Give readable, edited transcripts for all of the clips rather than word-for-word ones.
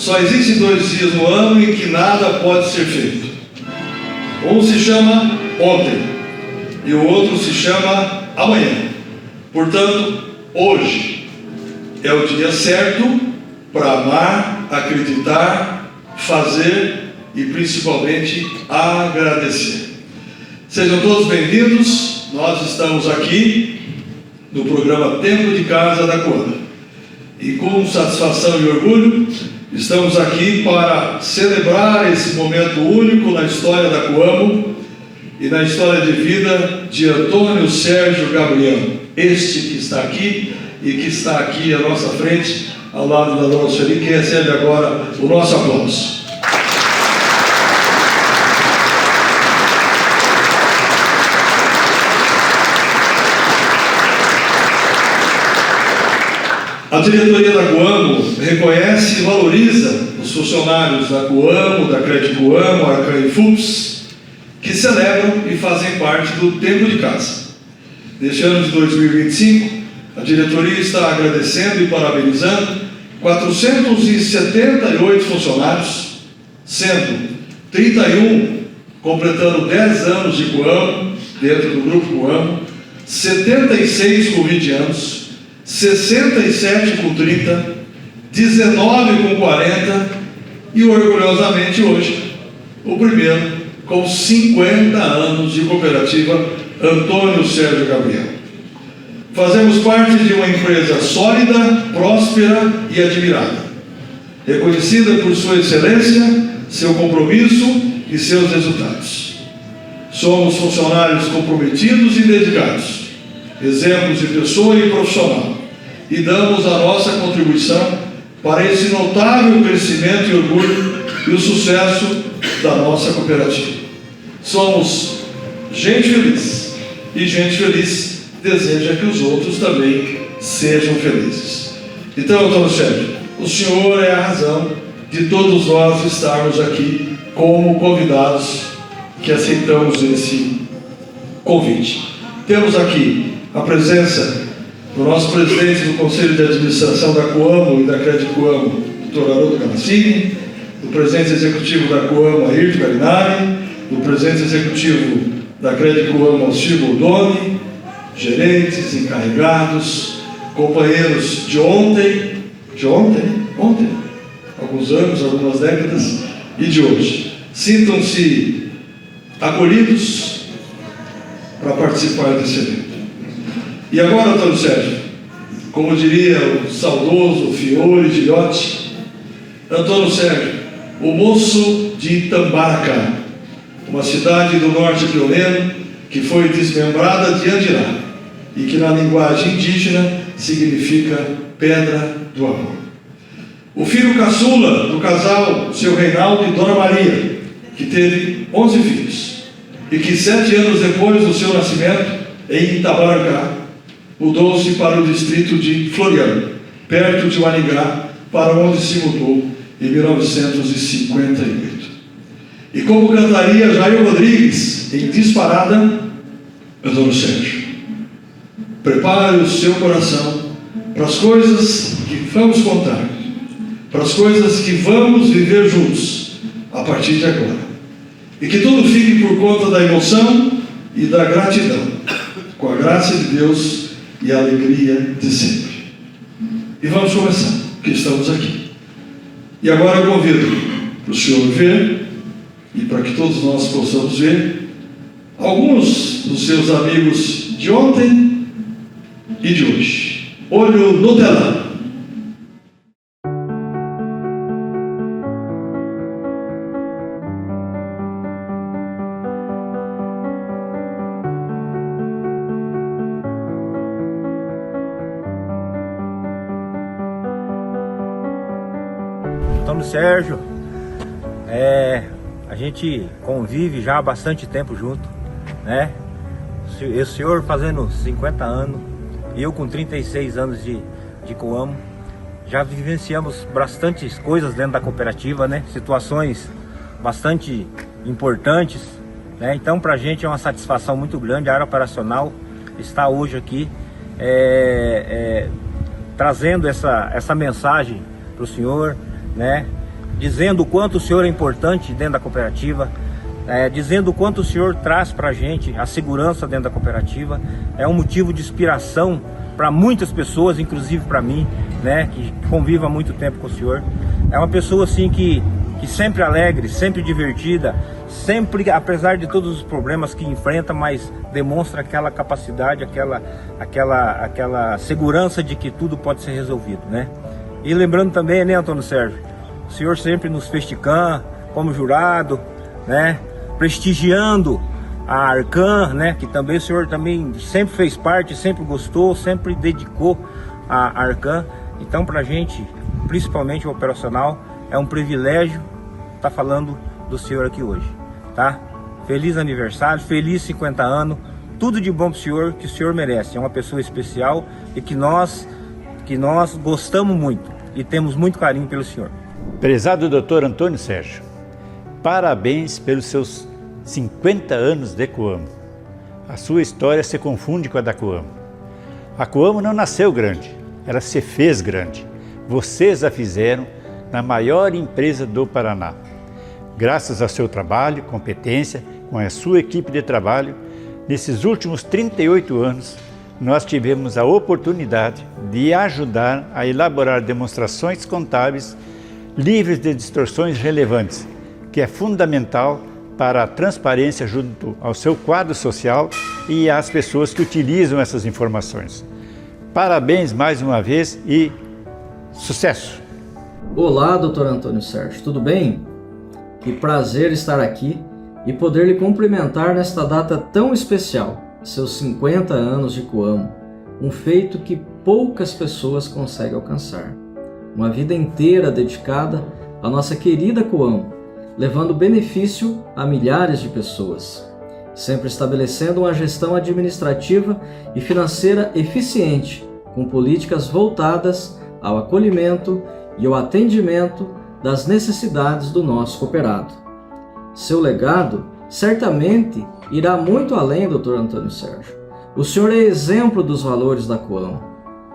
Só existem 2 dias no ano em que nada pode ser feito. Um se chama ontem e o outro se chama amanhã. Portanto, hoje é o dia certo para amar, acreditar, fazer e principalmente agradecer. Sejam todos bem-vindos. Nós estamos aqui no programa Tempo de Casa da Coamo. E com satisfação e orgulho, estamos aqui para celebrar esse momento único na história da Coamo e na história de vida de Antônio Sérgio Gabriel, este que está aqui e que está aqui à nossa frente, ao lado da dona Sueli, que recebe agora o nosso aplauso. A diretoria da Coamo reconhece e valoriza os funcionários da Coamo, da Crédito Coamo, Arcan e FUPS, que celebram e fazem parte do Tempo de Casa. Neste ano de 2025, a diretoria está agradecendo e parabenizando 478 funcionários, sendo 31 completando 10 anos de Coamo, dentro do Grupo Coamo, 76 com 20 anos, 67 com 30, 19 com 40 e, orgulhosamente hoje, o primeiro com 50 anos de cooperativa Antônio Sérgio Gabriel. Fazemos parte de uma empresa sólida, próspera e admirada, reconhecida por sua excelência, seu compromisso e seus resultados. Somos funcionários comprometidos e dedicados, exemplos de pessoa e profissional, e damos a nossa contribuição para esse notável crescimento e orgulho e o sucesso da nossa cooperativa. Somos gente feliz, e gente feliz deseja que os outros também sejam felizes. Então, Antônio Sérgio, o senhor é a razão de todos nós estarmos aqui como convidados que aceitamos esse convite. Temos aqui a presença do nosso presidente do Conselho de Administração da Coamo e da Crédito Coamo, Dr. Haroldo Camassini, do presidente executivo da Coamo, Ayrton Galinari, do presidente executivo da Crédito Coamo, Alcir Goldoni, gerentes, encarregados, companheiros de ontem, alguns anos, algumas décadas, e de hoje. Sintam-se acolhidos para participar desse evento. E agora, Antônio Sérgio, como diria o saudoso Fiore Gilhote, Antônio Sérgio, o moço de Itambaracá, uma cidade do norte pioneiro que foi desmembrada de Andirá e que na linguagem indígena significa pedra do amor. O filho caçula do casal seu Reinaldo e Dona Maria, que teve 11 filhos e que 7 anos depois do seu nascimento, em Itabaracá, mudou-se para o distrito de Floriano, perto de Maringá, para onde se mudou em 1958. E como cantaria Jair Rodrigues em Disparada, Antônio Sérgio, prepare o seu coração para as coisas que vamos contar, para as coisas que vamos viver juntos a partir de agora. E que tudo fique por conta da emoção e da gratidão, com a graça de Deus e a alegria de sempre. E vamos começar, porque estamos aqui. E agora eu convido para o senhor ver, e para que todos nós possamos ver, alguns dos seus amigos de ontem e de hoje. Olho no telão. Antônio Sérgio, a gente convive já há bastante tempo junto, né? O senhor fazendo 50 anos, eu com 36 anos de Coamo, já vivenciamos bastantes coisas dentro da cooperativa, né? Situações bastante importantes, né? Então pra gente é uma satisfação muito grande a área operacional estar hoje aqui trazendo essa mensagem para o senhor, né? dizendo o quanto o senhor é importante dentro da cooperativa, dizendo o quanto o senhor traz para a gente a segurança dentro da cooperativa. É um motivo de inspiração para muitas pessoas, inclusive para mim, né, que convivo há muito tempo com o senhor. É uma pessoa assim que sempre alegre, sempre divertida, sempre, apesar de todos os problemas que enfrenta, mas demonstra aquela capacidade, aquela segurança de que tudo pode ser resolvido, né? E lembrando também, né, Antônio Sérgio, o senhor sempre nos fez TICAN como jurado, né, prestigiando a Arcan, né, que também o senhor também sempre fez parte, sempre gostou, sempre dedicou a Arcan. Então, para a gente, principalmente o operacional, é um privilégio estar falando do senhor aqui hoje, tá? Feliz aniversário, feliz 50 anos, tudo de bom pro senhor, que o senhor merece. É uma pessoa especial e que nós gostamos muito e temos muito carinho pelo senhor. Prezado Dr. Antônio Sérgio, parabéns pelos seus 50 anos de Coamo. A sua história se confunde com a da Coamo. A Coamo não nasceu grande, ela se fez grande. Vocês a fizeram na maior empresa do Paraná. Graças ao seu trabalho, competência, com a sua equipe de trabalho, nesses últimos 38 anos, nós tivemos a oportunidade de ajudar a elaborar demonstrações contábeis livres de distorções relevantes, que é fundamental para a transparência junto ao seu quadro social e às pessoas que utilizam essas informações. Parabéns mais uma vez e sucesso! Olá, Dr. Antônio Sérgio, tudo bem? Que prazer estar aqui e poder lhe cumprimentar nesta data tão especial, seus 50 anos de Coamo, um feito que poucas pessoas conseguem alcançar. Uma vida inteira dedicada à nossa querida Coamo, levando benefício a milhares de pessoas, sempre estabelecendo uma gestão administrativa e financeira eficiente, com políticas voltadas ao acolhimento e ao atendimento das necessidades do nosso cooperado. Seu legado certamente irá muito além, Dr. Antônio Sérgio. O senhor é exemplo dos valores da Coamo,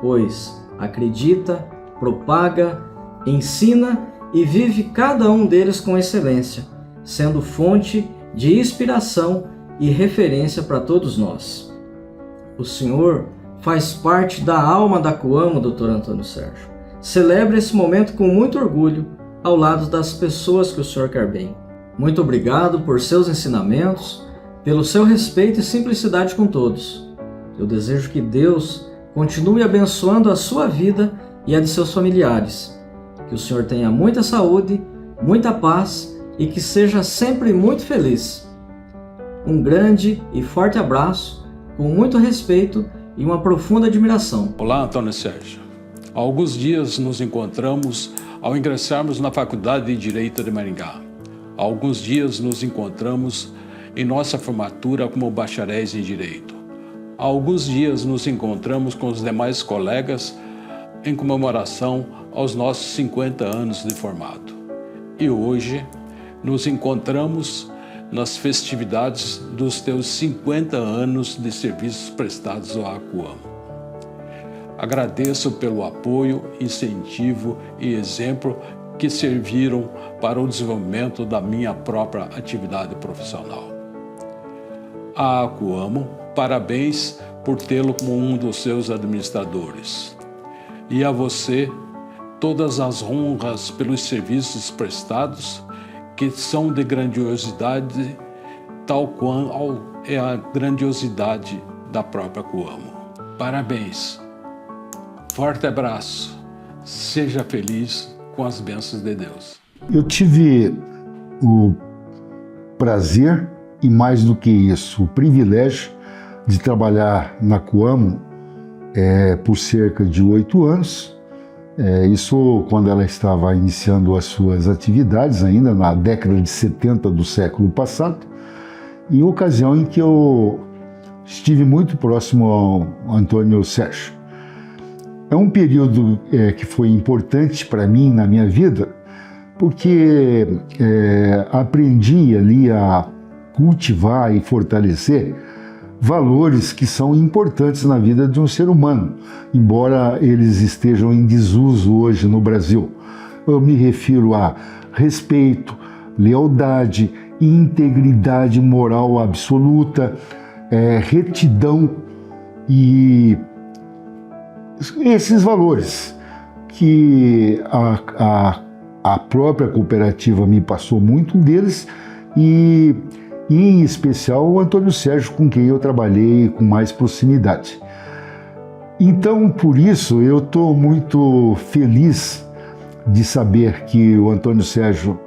pois acredita, propaga, ensina e vive cada um deles com excelência, sendo fonte de inspiração e referência para todos nós. O senhor faz parte da alma da Coamo, Dr. Antônio Sérgio. Celebre esse momento com muito orgulho, ao lado das pessoas que o senhor quer bem. Muito obrigado por seus ensinamentos, pelo seu respeito e simplicidade com todos. Eu desejo que Deus continue abençoando a sua vida e a de seus familiares. Que o senhor tenha muita saúde, muita paz e que seja sempre muito feliz. Um grande e forte abraço, com muito respeito e uma profunda admiração. Olá, Antônio Sérgio. Há alguns dias nos encontramos ao ingressarmos na Faculdade de Direito de Maringá. Há alguns dias nos encontramos em nossa formatura como bacharéis em Direito. Há alguns dias nos encontramos com os demais colegas em comemoração aos nossos 50 anos de formado. E hoje nos encontramos nas festividades dos teus 50 anos de serviços prestados à Coamo. Agradeço pelo apoio, incentivo e exemplo que serviram para o desenvolvimento da minha própria atividade profissional. A Coamo, parabéns por tê-lo como um dos seus administradores. E a você, todas as honras pelos serviços prestados, que são de grandiosidade, tal qual é a grandiosidade da própria Coamo. Parabéns! Forte abraço, seja feliz com as bênçãos de Deus. Eu tive o prazer e, mais do que isso, o privilégio de trabalhar na Coamo por cerca de 8 anos. Isso quando ela estava iniciando as suas atividades, ainda na década de 70 do século passado, em ocasião em que eu estive muito próximo ao Antônio Sérgio. É um período que foi importante para mim na minha vida, porque aprendi ali a cultivar e fortalecer valores que são importantes na vida de um ser humano, embora eles estejam em desuso hoje no Brasil. eu me refiro a respeito, lealdade, integridade moral absoluta, retidão e esses valores que a própria cooperativa me passou muito deles e em especial o Antônio Sérgio, com quem eu trabalhei com mais proximidade. Então, por isso, eu estou muito feliz de saber que o Antônio Sérgio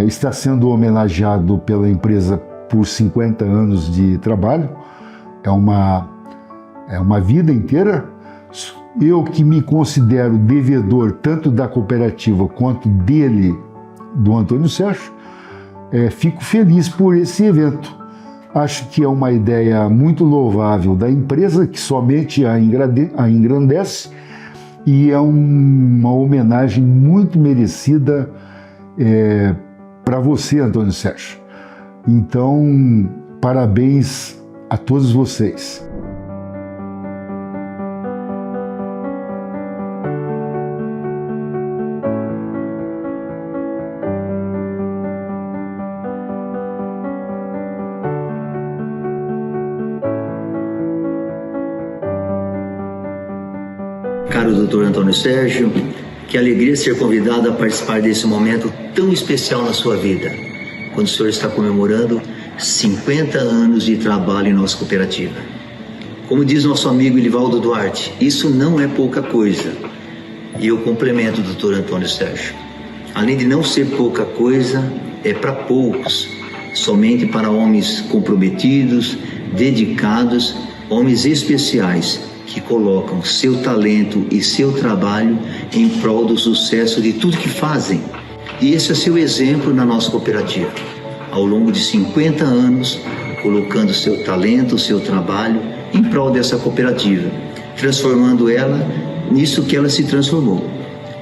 está sendo homenageado pela empresa por 50 anos de trabalho. É uma vida inteira. Eu que me considero devedor tanto da cooperativa quanto dele, do Antônio Sérgio, fico feliz por esse evento. Acho que é uma ideia muito louvável da empresa, que somente a engrandece, e é uma homenagem muito merecida para você, Antônio Sérgio. Então, parabéns a todos vocês. Caro Dr. Antônio Sérgio, que alegria ser convidado a participar desse momento tão especial na sua vida, quando o senhor está comemorando 50 anos de trabalho em nossa cooperativa. Como diz nosso amigo Elivaldo Duarte, isso não é pouca coisa. E eu complemento, Dr. Antônio Sérgio. Além de não ser pouca coisa, é para poucos, somente para homens comprometidos, dedicados, homens especiais, que colocam seu talento e seu trabalho em prol do sucesso de tudo que fazem. E esse é seu exemplo na nossa cooperativa. Ao longo de 50 anos, colocando seu talento, seu trabalho em prol dessa cooperativa, transformando ela nisso que ela se transformou,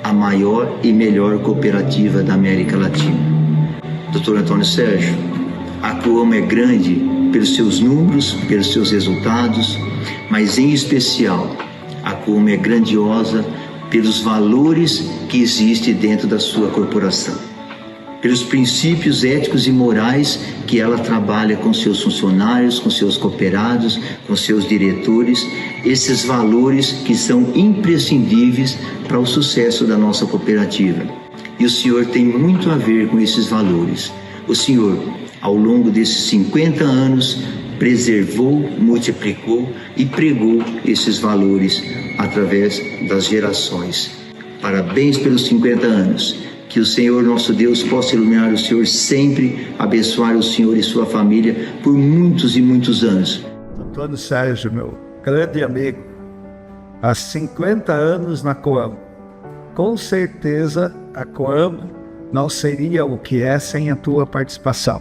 a maior e melhor cooperativa da América Latina. Dr. Antônio Sérgio, a Coamo é grande pelos seus números, pelos seus resultados, mas em especial, a Coamo é grandiosa pelos valores que existem dentro da sua corporação, pelos princípios éticos e morais que ela trabalha com seus funcionários, com seus cooperados, com seus diretores, esses valores que são imprescindíveis para o sucesso da nossa cooperativa. E o senhor tem muito a ver com esses valores. O senhor, ao longo desses 50 anos, preservou, multiplicou e pregou esses valores através das gerações. Parabéns pelos 50 anos. Que o Senhor nosso Deus possa iluminar o Senhor sempre, abençoar o Senhor e sua família por muitos e muitos anos. Antônio Sérgio, meu grande amigo, há 50 anos na Coamo. Com certeza a Coamo não seria o que é sem a tua participação.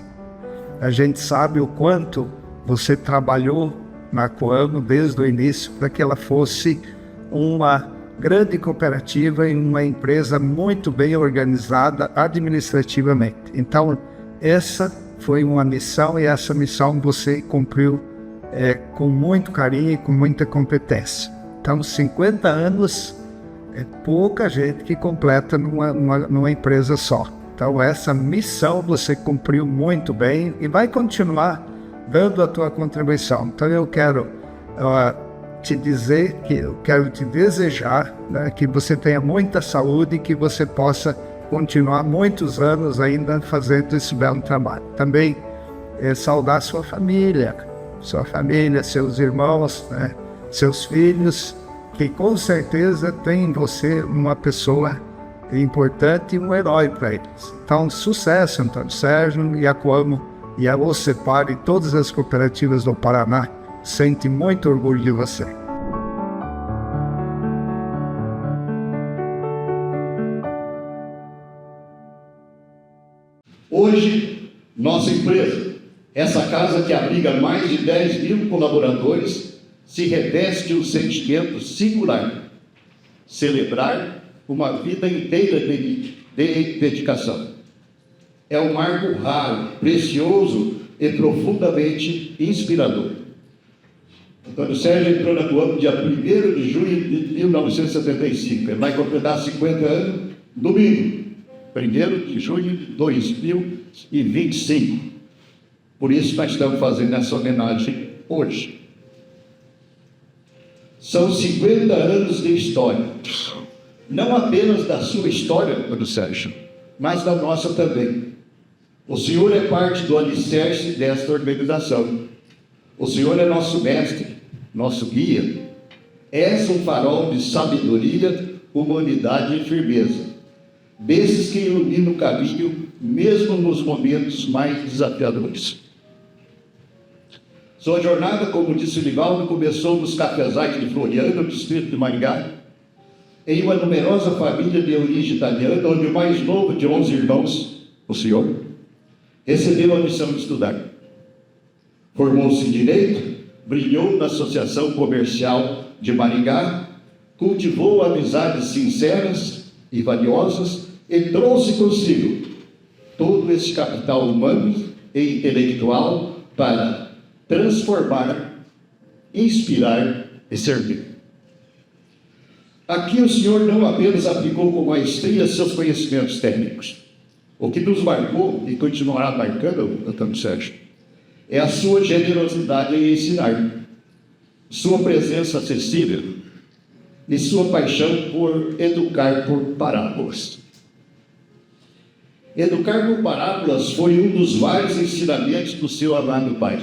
A gente sabe o quanto você trabalhou na Coamo desde o início para que ela fosse uma grande cooperativa e uma empresa muito bem organizada administrativamente. Então, essa foi uma missão e essa missão você cumpriu com muito carinho e com muita competência. Então, 50 anos é pouca gente que completa numa empresa só. Então, essa missão você cumpriu muito bem e vai continuar dando a tua contribuição. Então, eu quero te dizer que eu quero te desejar, né, que você tenha muita saúde e que você possa continuar muitos anos ainda fazendo esse belo trabalho. Também saudar sua família, seus irmãos, né, seus filhos, que com certeza tem em você uma pessoa importante e um herói para eles. Então, sucesso, Antônio Sérgio, e a Coamo e a OCEPAR e todas as cooperativas do Paraná sente muito orgulho de você. Hoje, nossa empresa, essa casa que abriga mais de 10 mil colaboradores, se reveste um sentimento singular: celebrar uma vida inteira de dedicação. É um marco raro, precioso e profundamente inspirador. Antônio Sérgio entrou na Coamo dia 1º de junho de 1975. Ele vai completar 50 anos domingo, 1º de junho de 2025. Por isso nós estamos fazendo essa homenagem hoje. São 50 anos de história, não apenas da sua história, Antônio Sérgio, mas da nossa também. O senhor é parte do alicerce desta organização. O senhor é nosso mestre, nosso guia. És um farol de sabedoria, humanidade e firmeza, desses que iluminam o caminho, mesmo nos momentos mais desafiadores. Sua jornada, como disse o Livaldo, começou nos cafezais de Floriano, distrito de Maringá, em uma numerosa família de origem italiana, onde o mais novo de 11 irmãos, o senhor, recebeu a missão de estudar. Formou-se em Direito, brilhou na Associação Comercial de Maringá, cultivou amizades sinceras e valiosas e trouxe consigo todo esse capital humano e intelectual para transformar, inspirar e servir. Aqui o senhor não apenas aplicou com maestria seus conhecimentos técnicos. O que nos marcou e continuará marcando, Antônio Sérgio, é a sua generosidade em ensinar, sua presença acessível e sua paixão por educar por parábolas. Educar por parábolas foi um dos vários ensinamentos do seu amado Pai.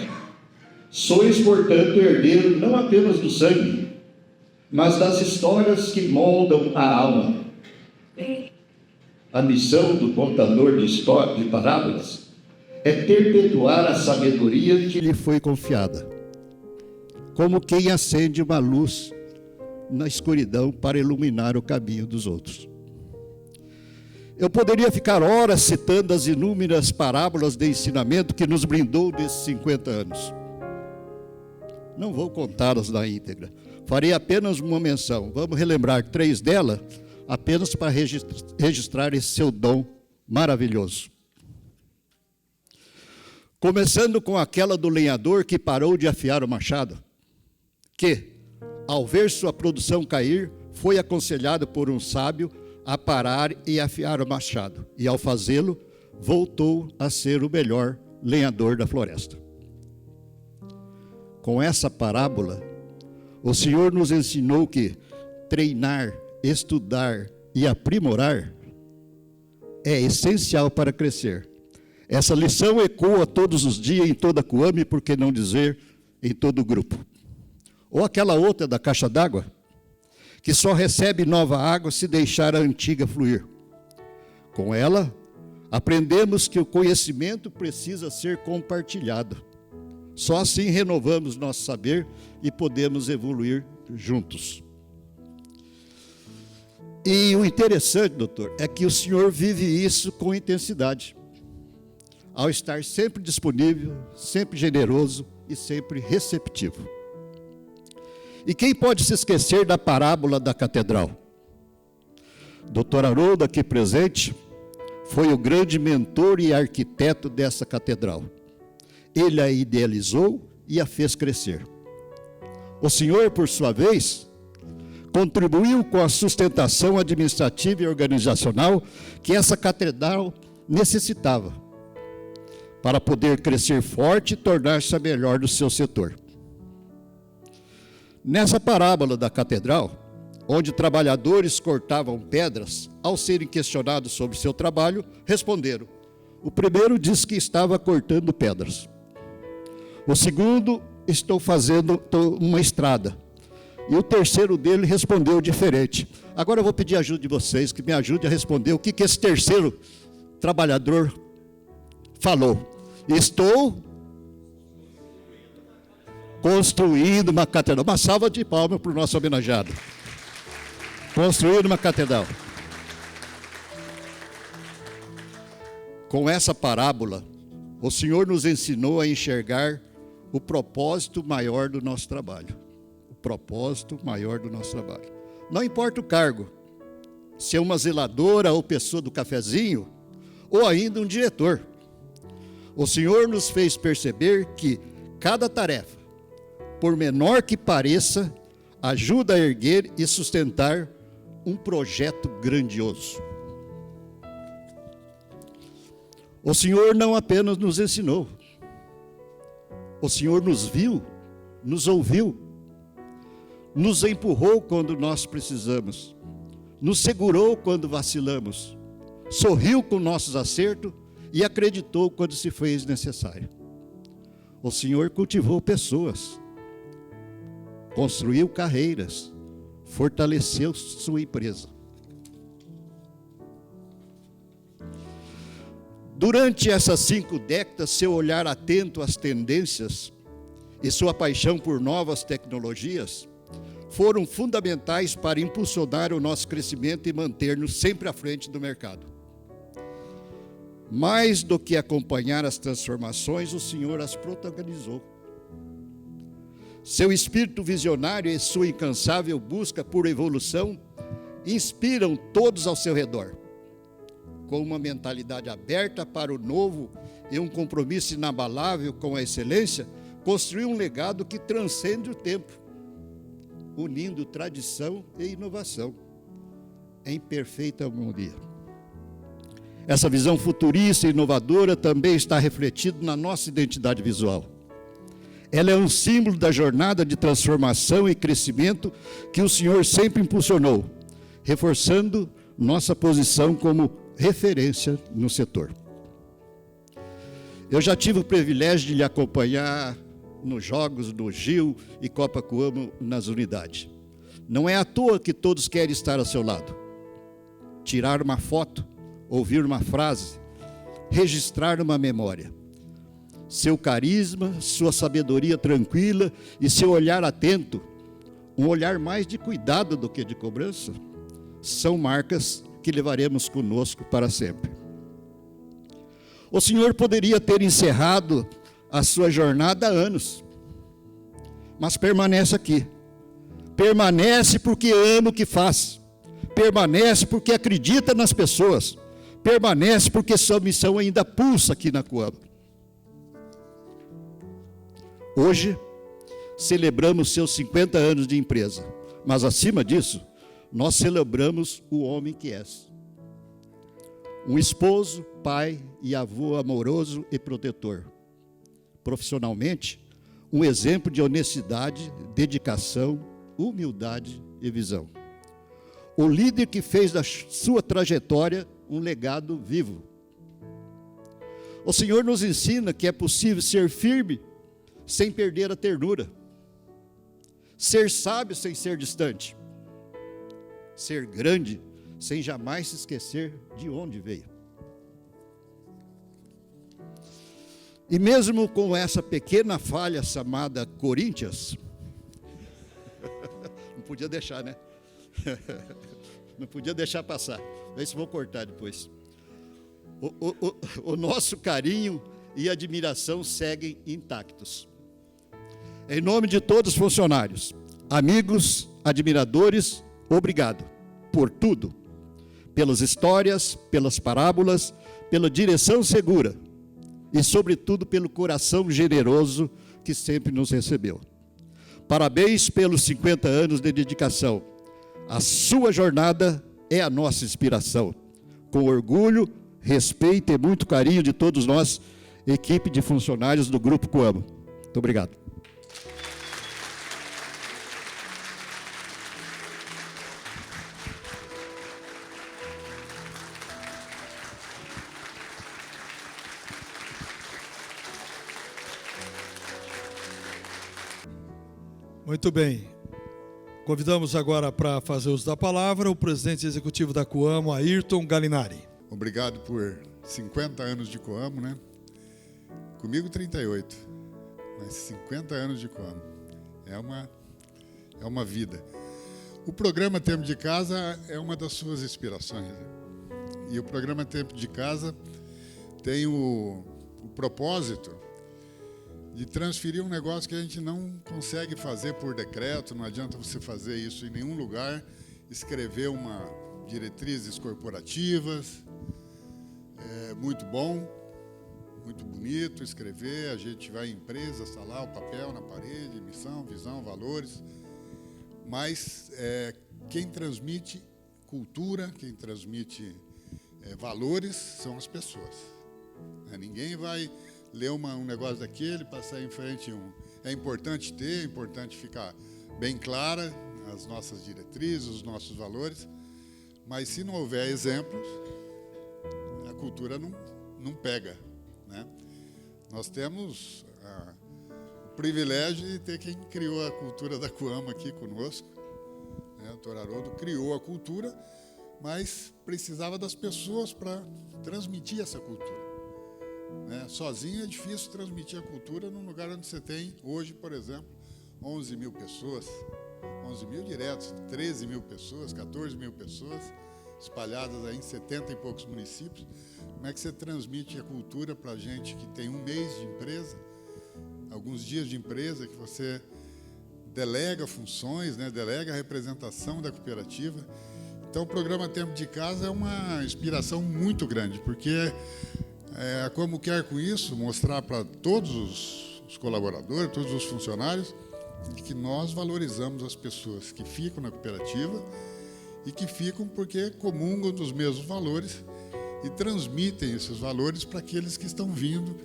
Sois, portanto, herdeiro não apenas do sangue, mas das histórias que moldam a alma. A missão do contador de histórias, de parábolas, é perpetuar a sabedoria que lhe foi confiada, como quem acende uma luz na escuridão para iluminar o caminho dos outros. Eu poderia ficar horas citando as inúmeras parábolas de ensinamento que nos brindou nesses 50 anos. Não vou contá-las na íntegra. Farei apenas uma menção. Vamos relembrar 3 delas, apenas para registrar esse seu dom maravilhoso. Começando com aquela do lenhador que parou de afiar o machado, que, ao ver sua produção cair, foi aconselhado por um sábio a parar e afiar o machado, e ao fazê-lo, voltou a ser o melhor lenhador da floresta. Com essa parábola, o Senhor nos ensinou que treinar, estudar e aprimorar é essencial para crescer. Essa lição ecoa todos os dias em toda a Coame, por que não dizer em todo o grupo. Ou aquela outra da caixa d'água, que só recebe nova água se deixar a antiga fluir. Com ela, aprendemos que o conhecimento precisa ser compartilhado. Só assim renovamos nosso saber e podemos evoluir juntos. E o interessante, doutor, é que o senhor vive isso com intensidade, ao estar sempre disponível, sempre generoso e sempre receptivo. E quem pode se esquecer da parábola da catedral? Dr. Haroldo, aqui presente, foi o grande mentor e arquiteto dessa catedral. Ele a idealizou e a fez crescer. O senhor, por sua vez, contribuiu com a sustentação administrativa e organizacional que essa catedral necessitava, para poder crescer forte e tornar-se a melhor do seu setor. Nessa parábola da catedral, onde trabalhadores cortavam pedras, ao serem questionados sobre seu trabalho, responderam. O primeiro disse que estava cortando pedras. O segundo, estou fazendo uma estrada. E o terceiro dele respondeu diferente. Agora eu vou pedir ajuda de vocês, que me ajude a responder o que esse terceiro trabalhador falou. Estou construindo uma catedral. Uma salva de palmas para o nosso homenageado. Construindo uma catedral. Com essa parábola, o Senhor nos ensinou a enxergar o propósito maior do nosso trabalho. O propósito maior do nosso trabalho. Não importa o cargo, se é uma zeladora ou pessoa do cafezinho, ou ainda um diretor. O Senhor nos fez perceber que cada tarefa, por menor que pareça, ajuda a erguer e sustentar um projeto grandioso. O Senhor não apenas nos ensinou, o Senhor nos viu, nos ouviu, nos empurrou quando nós precisamos, nos segurou quando vacilamos, sorriu com nossos acertos e acreditou quando se fez necessário. O Senhor cultivou pessoas, construiu carreiras, fortaleceu sua empresa. Durante essas 5 décadas, seu olhar atento às tendências e sua paixão por novas tecnologias foram fundamentais para impulsionar o nosso crescimento e manter-nos sempre à frente do mercado. Mais do que acompanhar as transformações, o Senhor as protagonizou. Seu espírito visionário e sua incansável busca por evolução inspiram todos ao seu redor. Com uma mentalidade aberta para o novo e um compromisso inabalável com a excelência, construiu um legado que transcende o tempo, unindo tradição e inovação em perfeita harmonia. Essa visão futurista e inovadora também está refletida na nossa identidade visual. Ela é um símbolo da jornada de transformação e crescimento que o Senhor sempre impulsionou, reforçando nossa posição como referência no setor. Eu já tive o privilégio de lhe acompanhar nos jogos do Gil e Copa Coamo nas unidades. Não é à toa que todos querem estar ao seu lado. Tirar uma foto, ouvir uma frase, registrar uma memória. Seu carisma, sua sabedoria tranquila e seu olhar atento, um olhar mais de cuidado do que de cobrança, são marcas que levaremos conosco para sempre. O Senhor poderia ter encerrado a sua jornada há anos, mas permanece aqui. Permanece porque ama o que faz. Permanece porque acredita nas pessoas. Permanece porque sua missão ainda pulsa aqui na Coamo. Hoje, celebramos seus 50 anos de empresa, mas acima disso, nós celebramos o homem que és. Um esposo, pai e avô amoroso e protetor. Profissionalmente, um exemplo de honestidade, dedicação, humildade e visão. O líder que fez da sua trajetória um legado vivo. O Senhor nos ensina que é possível ser firme sem perder a ternura. Ser sábio sem ser distante. Ser grande sem jamais se esquecer de onde veio. E mesmo com essa pequena falha chamada Corinthians, não podia deixar, né? Não podia deixar passar. Isso vou cortar depois. O nosso carinho e admiração seguem intactos. Em nome de todos os funcionários, amigos, admiradores, obrigado por tudo, pelas histórias, pelas parábolas, pela direção segura e, sobretudo, pelo coração generoso que sempre nos recebeu. Parabéns pelos 50 anos de dedicação. A sua jornada é a nossa inspiração. Com orgulho, respeito e muito carinho de todos nós, equipe de funcionários do Grupo Coamo. Muito obrigado. Muito bem. Convidamos agora para fazer uso da palavra o presidente executivo da Coamo, Ayrton Galinari. Obrigado por 50 anos de Coamo, né? Comigo 38, mas 50 anos de Coamo. É uma vida. O programa Tempo de Casa é uma das suas inspirações, né? E o programa Tempo de Casa tem o propósito de transferir um negócio que a gente não consegue fazer por decreto. Não adianta você fazer isso em nenhum lugar, escrever uma diretrizes corporativas. É muito bom, muito bonito escrever. A gente vai em empresa, está lá o papel na parede, missão, visão, valores. Mas quem transmite cultura, quem transmite valores são as pessoas. Ninguém vai ler um negócio daquele, passar em frente um. É importante ter, é importante ficar bem clara as nossas diretrizes, os nossos valores, mas se não houver exemplos, a cultura não pega, né? Nós temos o privilégio de ter quem criou a cultura da Coamo aqui conosco, né? O Dr. Haroldo criou a cultura, mas precisava das pessoas para transmitir essa cultura, né? Sozinho é difícil transmitir a cultura num lugar onde você tem, hoje, por exemplo, 11 mil pessoas, 11 mil diretos, 13 mil pessoas, 14 mil pessoas, espalhadas aí em 70 e poucos municípios. Como é que você transmite a cultura para a gente que tem um mês de empresa, alguns dias de empresa, que você delega funções, né, delega a representação da cooperativa? Então, o programa Tempo de Casa é uma inspiração muito grande, porque a Coamo quer, com isso, mostrar para todos os colaboradores, todos os funcionários, que nós valorizamos as pessoas que ficam na cooperativa e que ficam porque comungam dos mesmos valores e transmitem esses valores para aqueles que estão vindo,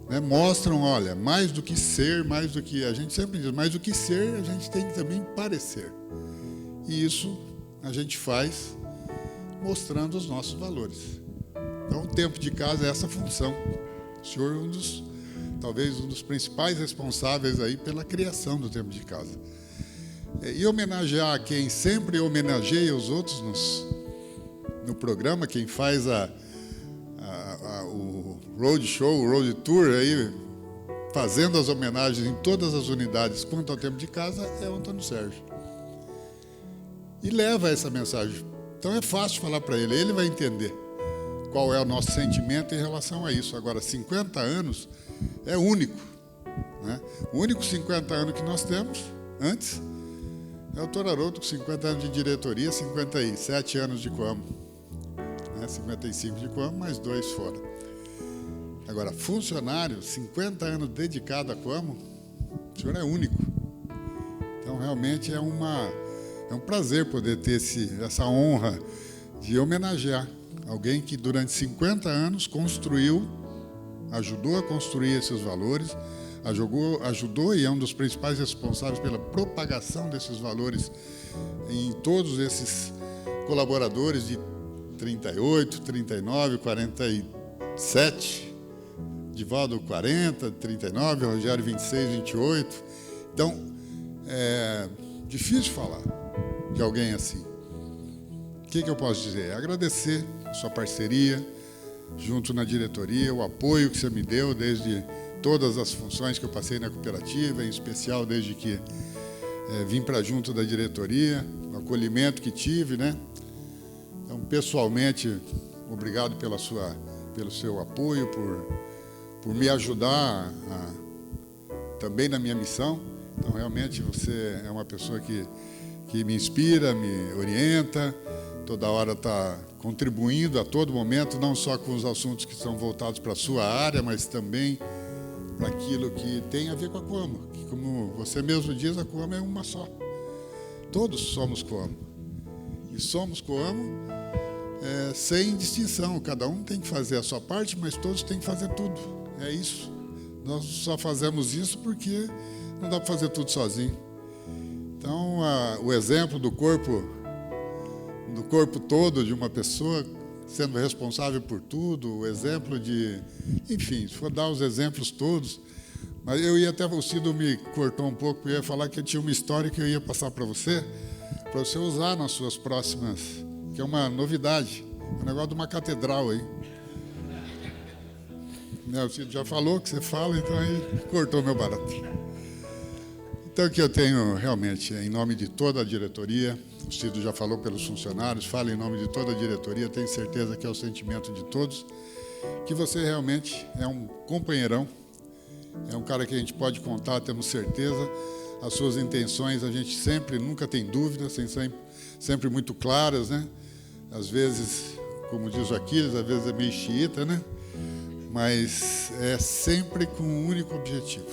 né? Mostram, olha, mais do que ser, mais do que... A gente sempre diz, mais do que ser, a gente tem que também parecer. E isso a gente faz mostrando os nossos valores. Então, o Tempo de Casa é essa função. O senhor é talvez um dos principais responsáveis aí pela criação do Tempo de Casa. E homenagear quem sempre homenageia os outros no programa, quem faz o road show, o road tour, aí, fazendo as homenagens em todas as unidades quanto ao Tempo de Casa, é o Antônio Sérgio. E leva essa mensagem. Então é fácil falar para ele, ele vai entender qual é o nosso sentimento em relação a isso. Agora, 50 anos é único, né? O único 50 anos que nós temos, antes, é o Dr. Haroldo, com 50 anos de diretoria, 57 anos de Coamo, né? 55 de Coamo, mais 2 fora. Agora, funcionário, 50 anos dedicado a Coamo, o senhor é único. Então, realmente, é um prazer poder ter essa honra de homenagear alguém que durante 50 anos ajudou a construir esses valores, ajudou e é um dos principais responsáveis pela propagação desses valores em todos esses colaboradores de 38, 39, 47, Divaldo 40, 39, Rogério 26, 28. Então, é difícil falar de alguém assim. O que eu posso dizer? Agradecer a sua parceria, junto na diretoria, o apoio que você me deu desde todas as funções que eu passei na cooperativa, em especial desde que vim para junto da diretoria, o acolhimento que tive, né? Então, pessoalmente, obrigado pelo seu apoio, por me ajudar também na minha missão. Então, realmente, você é uma pessoa que me inspira, me orienta, toda hora está contribuindo a todo momento, não só com os assuntos que são voltados para a sua área, mas também para aquilo que tem a ver com a Coamo, que, como você mesmo diz, a Coamo é uma só. Todos somos Coamo. E somos Coamo sem distinção. Cada um tem que fazer a sua parte, mas todos têm que fazer tudo. É isso. Nós só fazemos isso porque não dá para fazer tudo sozinho. Então, o exemplo do corpo todo de uma pessoa sendo responsável por tudo, o exemplo de... Enfim, se for dar os exemplos todos... Mas eu ia até... O Cido me cortou um pouco, eu ia falar que eu tinha uma história que eu ia passar para você usar nas suas próximas... Que é uma novidade, um negócio de uma catedral aí. O Cido já falou que você fala, então aí cortou meu barato. Então, que eu tenho realmente, em nome de toda a diretoria, o Cido já falou pelos funcionários, fala em nome de toda a diretoria, tenho certeza que é o sentimento de todos, que você realmente é um companheirão, é um cara que a gente pode contar, temos certeza, as suas intenções a gente sempre, nunca tem dúvidas, sempre muito claras, né? Às vezes, como diz o Aquiles, às vezes é meio xiita, né? Mas é sempre com um único objetivo,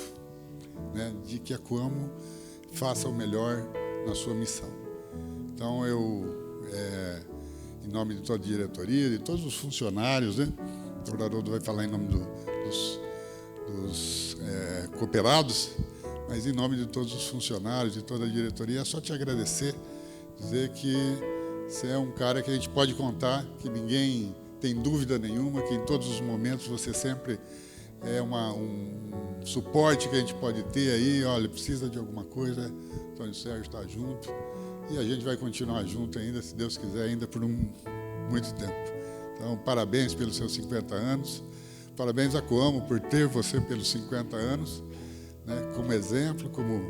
né, de que a Coamo faça o melhor na sua missão. Então, eu, em nome de toda a diretoria, de todos os funcionários, né, doutor Haroldo vai falar em nome dos cooperados, mas em nome de todos os funcionários, de toda a diretoria, é só te agradecer, dizer que você é um cara que a gente pode contar, que ninguém tem dúvida nenhuma, que em todos os momentos você sempre é um suporte que a gente pode ter aí. Olha, precisa de alguma coisa, Antônio Sérgio está junto, e a gente vai continuar junto ainda, se Deus quiser, ainda por muito tempo. Então, parabéns pelos seus 50 anos, parabéns à Coamo por ter você pelos 50 anos, né, como exemplo, como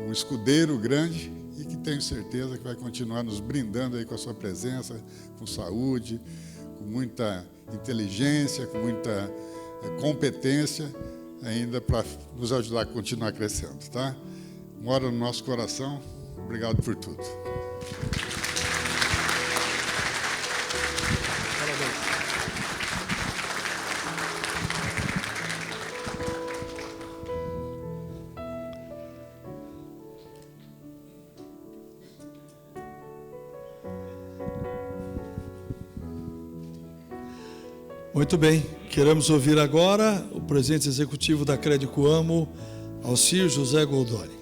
um escudeiro grande, e que tenho certeza que vai continuar nos brindando aí com a sua presença, com saúde, com muita inteligência, com muita competência, ainda para nos ajudar a continuar crescendo, tá? Mora no nosso coração. Obrigado por tudo. Muito bem, queremos ouvir agora o presidente executivo da Crédito Coamo, Alcir José Goldoni.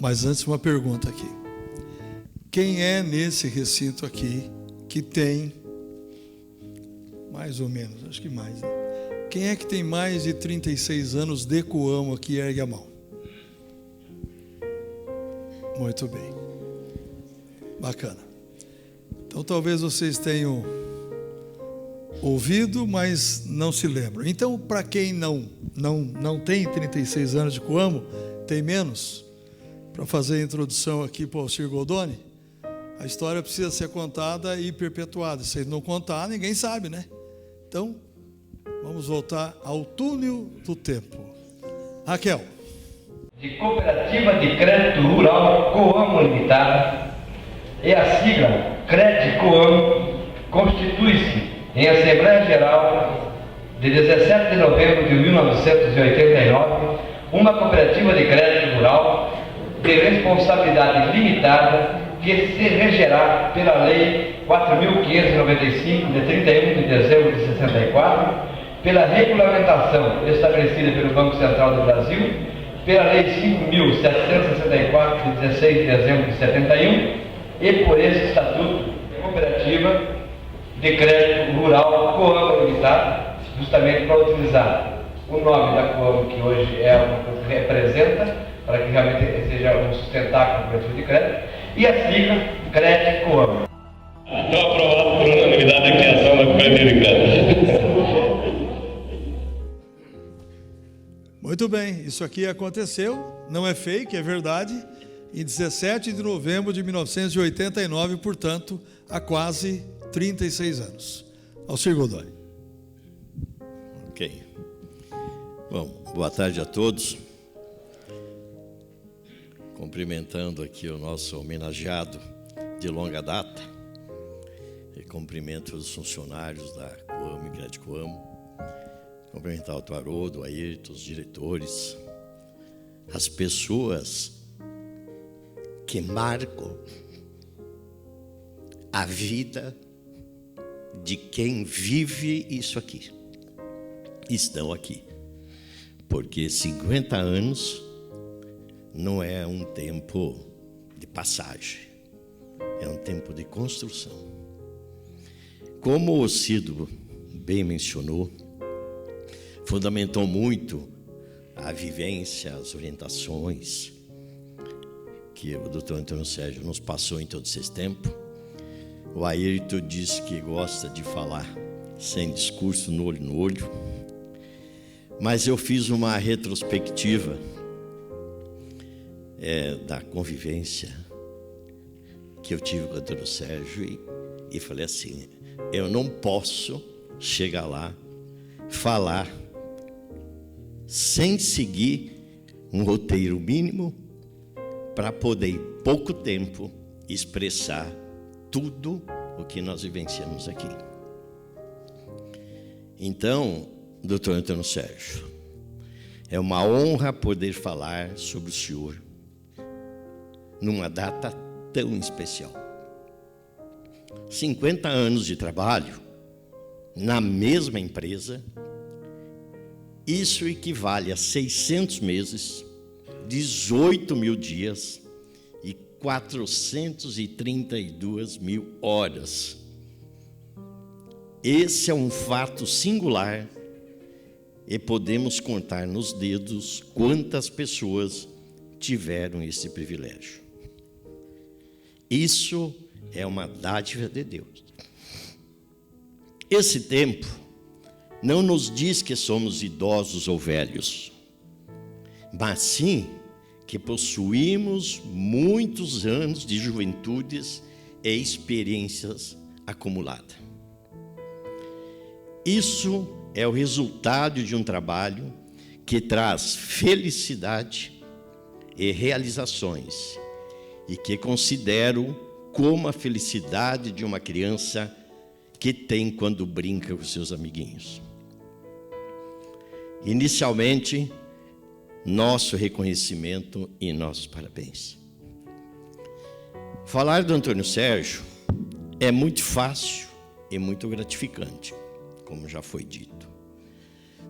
Mas antes uma pergunta aqui. Quem é nesse recinto aqui que tem, mais ou menos, acho que mais, né? Quem é que tem mais de 36 anos de Coamo aqui? Ergue a mão. Muito bem. Bacana. Então, talvez vocês tenham ouvido, mas não se lembram. Então, para quem não tem 36 anos de Coamo, tem menos, para fazer a introdução aqui para o Alcir Goldoni, a história precisa ser contada e perpetuada. Se não contar, ninguém sabe, né? Então, vamos voltar ao túnel do tempo. Raquel. De Cooperativa de Crédito Rural Coamo Limitada, e a sigla Crédito Coamo constitui-se em Assembleia Geral de 17 de novembro de 1989 uma cooperativa de crédito rural de responsabilidade limitada que se regerá pela Lei 4.595 de 31 de dezembro de 64, pela regulamentação estabelecida pelo Banco Central do Brasil, pela Lei 5.764 de 16 de dezembro de 71 e por esse Estatuto Cooperativa de Crédito Rural Coamo Limitada, justamente para utilizar o nome da Coamo, que hoje é uma coisa que representa, para que realmente seja um sustentáculo cooperativo de crédito, e a sigla Crédito Coamo. Estou aprovado por unanimidade a criação da cooperativa de crédito. Muito bem, isso aqui aconteceu, não é fake, é verdade, em 17 de novembro de 1989, portanto, há quase 36 anos. Alcir Goldoni. Ok. Bom, boa tarde a todos. Cumprimentando aqui o nosso homenageado de longa data. E cumprimento os funcionários da Coamo e Crédito Coamo. Cumprimentar o Haroldo, o Ayrton, os diretores, as pessoas que marcam a vida de quem vive isso aqui. Estão aqui. Porque 50 anos não é um tempo de passagem, é um tempo de construção. Como o Cido bem mencionou, fundamentou muito a vivência, as orientações que o Dr. Antônio Sérgio nos passou em todo esse tempo. O Ayrton disse que gosta de falar sem discurso, no olho, mas eu fiz uma retrospectiva da convivência que eu tive com o Antônio Sérgio e falei assim, eu não posso chegar lá, falar sem seguir um roteiro mínimo para poder, em pouco tempo, expressar tudo o que nós vivenciamos aqui. Então, doutor Antônio Sérgio, é uma honra poder falar sobre o senhor numa data tão especial. 50 anos de trabalho na mesma empresa, isso equivale a 600 meses, 18 mil dias e 432 mil horas. Esse é um fato singular e podemos contar nos dedos quantas pessoas tiveram esse privilégio. Isso é uma dádiva de Deus. Esse tempo não nos diz que somos idosos ou velhos, mas sim que possuímos muitos anos de juventudes e experiências acumuladas. Isso é o resultado de um trabalho que traz felicidade e realizações, e que considero como a felicidade de uma criança que tem quando brinca com seus amiguinhos. Inicialmente, nosso reconhecimento e nossos parabéns. Falar do Antônio Sérgio é muito fácil e muito gratificante, como já foi dito.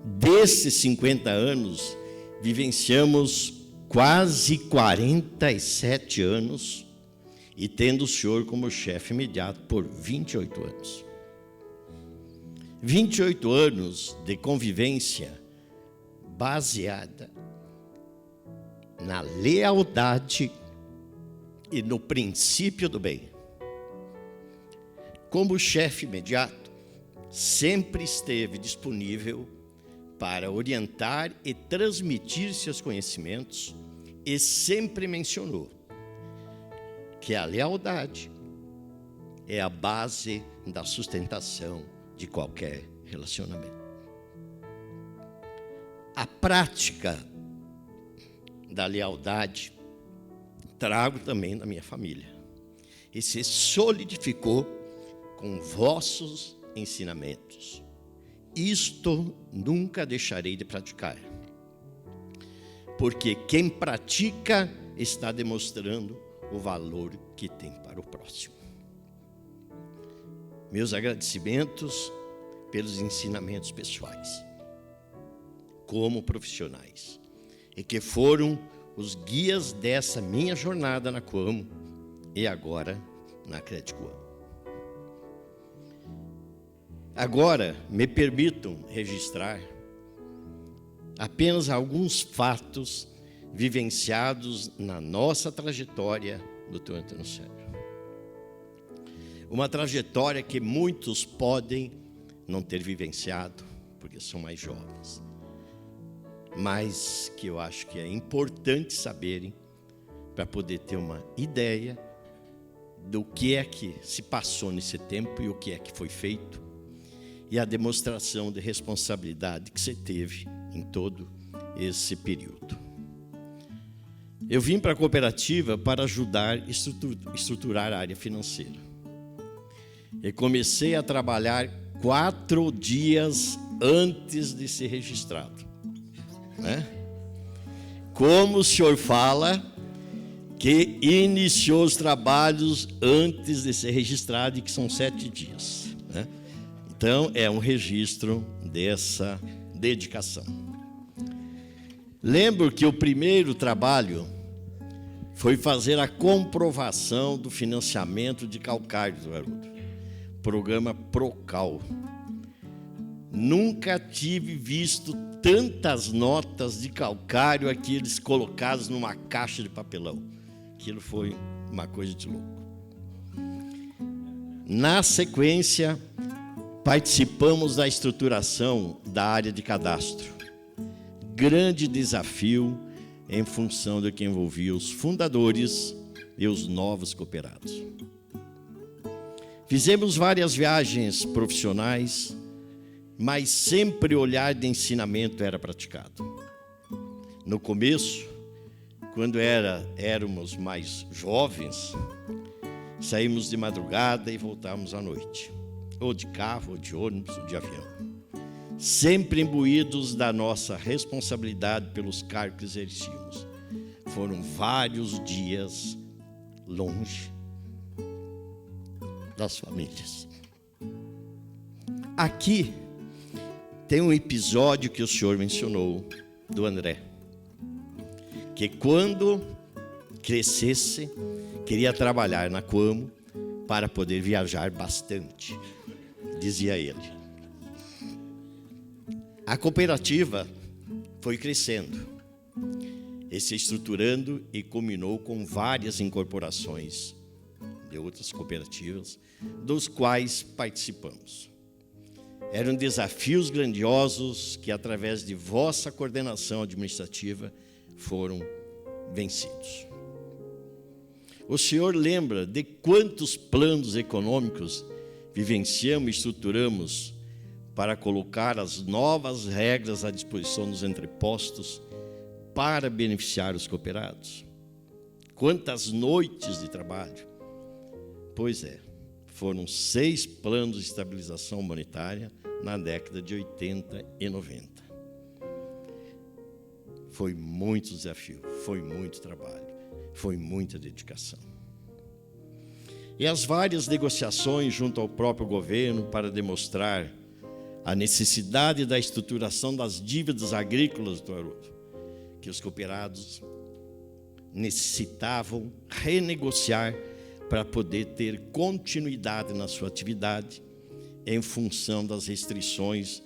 Desses 50 anos, vivenciamos quase 47 anos e tendo o senhor como chefe imediato por 28 anos. 28 anos de convivência baseada na lealdade e no princípio do bem. Como chefe imediato, sempre esteve disponível para orientar e transmitir seus conhecimentos e sempre mencionou que a lealdade é a base da sustentação de qualquer relacionamento. A prática da lealdade trago também da minha família e se solidificou com vossos ensinamentos. Isto nunca deixarei de praticar, porque quem pratica está demonstrando o valor que tem para o próximo. Meus agradecimentos pelos ensinamentos pessoais, como profissionais, e que foram os guias dessa minha jornada na Coamo e agora na Cred Coamo. Agora, me permitam registrar apenas alguns fatos vivenciados na nossa trajetória, Dr. Antônio Sérgio. Uma trajetória que muitos podem não ter vivenciado, porque são mais jovens, mas que eu acho que é importante saberem para poder ter uma ideia do que é que se passou nesse tempo e o que é que foi feito, e a demonstração de responsabilidade que você teve em todo esse período. Eu vim para a cooperativa para ajudar a estruturar a área financeira. E comecei a trabalhar 4 dias antes de ser registrado. Né? Como o senhor fala que iniciou os trabalhos antes de ser registrado e que são 7 dias. Né? Então, é um registro dessa dedicação. Lembro que o primeiro trabalho foi fazer a comprovação do financiamento de calcário do Haroldo, programa Procal. Nunca tive visto tantas notas de calcário, aqueles colocados numa caixa de papelão. Aquilo foi uma coisa de louco. Na sequência, participamos da estruturação da área de cadastro. Grande desafio em função do que envolvia os fundadores e os novos cooperados. Fizemos várias viagens profissionais, mas sempre o olhar de ensinamento era praticado. No começo, quando éramos mais jovens, saímos de madrugada e voltávamos à noite, ou de carro, ou de ônibus, ou de avião, sempre imbuídos da nossa responsabilidade pelos cargos que exercíamos. Foram vários dias longe, das famílias. Aqui tem um episódio que o senhor mencionou, do André, que quando crescesse, queria trabalhar na Coamo para poder viajar bastante, dizia ele. A cooperativa foi crescendo e se estruturando e culminou com várias incorporações de outras cooperativas, dos quais participamos. Eram desafios grandiosos que, através de vossa coordenação administrativa, foram vencidos. O senhor lembra de quantos planos econômicos vivenciamos e estruturamos para colocar as novas regras à disposição dos entrepostos para beneficiar os cooperados? Quantas noites de trabalho? Pois é, foram 6 planos de estabilização monetária na década de 80 e 90. Foi muito desafio, foi muito trabalho, foi muita dedicação. E as várias negociações junto ao próprio governo para demonstrar a necessidade da estruturação das dívidas agrícolas do Haroldo, que os cooperados necessitavam renegociar para poder ter continuidade na sua atividade em função das restrições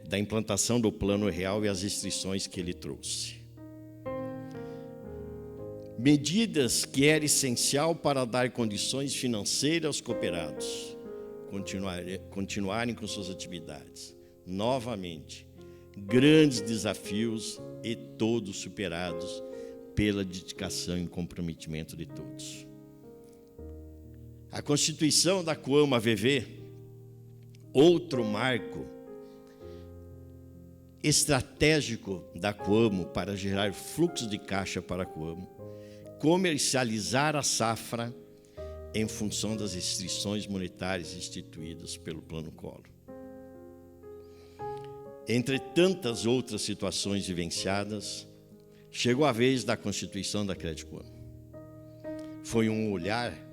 da implantação do Plano Real e as restrições que ele trouxe. Medidas que era essencial para dar condições financeiras aos cooperados continuarem com suas atividades. Novamente, grandes desafios e todos superados pela dedicação e comprometimento de todos. A constituição da Coamo AVV, outro marco estratégico da Coamo para gerar fluxo de caixa para a Coamo, comercializar a safra em função das restrições monetárias instituídas pelo Plano Collor. Entre tantas outras situações vivenciadas, chegou a vez da constituição da Crédito Coamo. Foi um olhar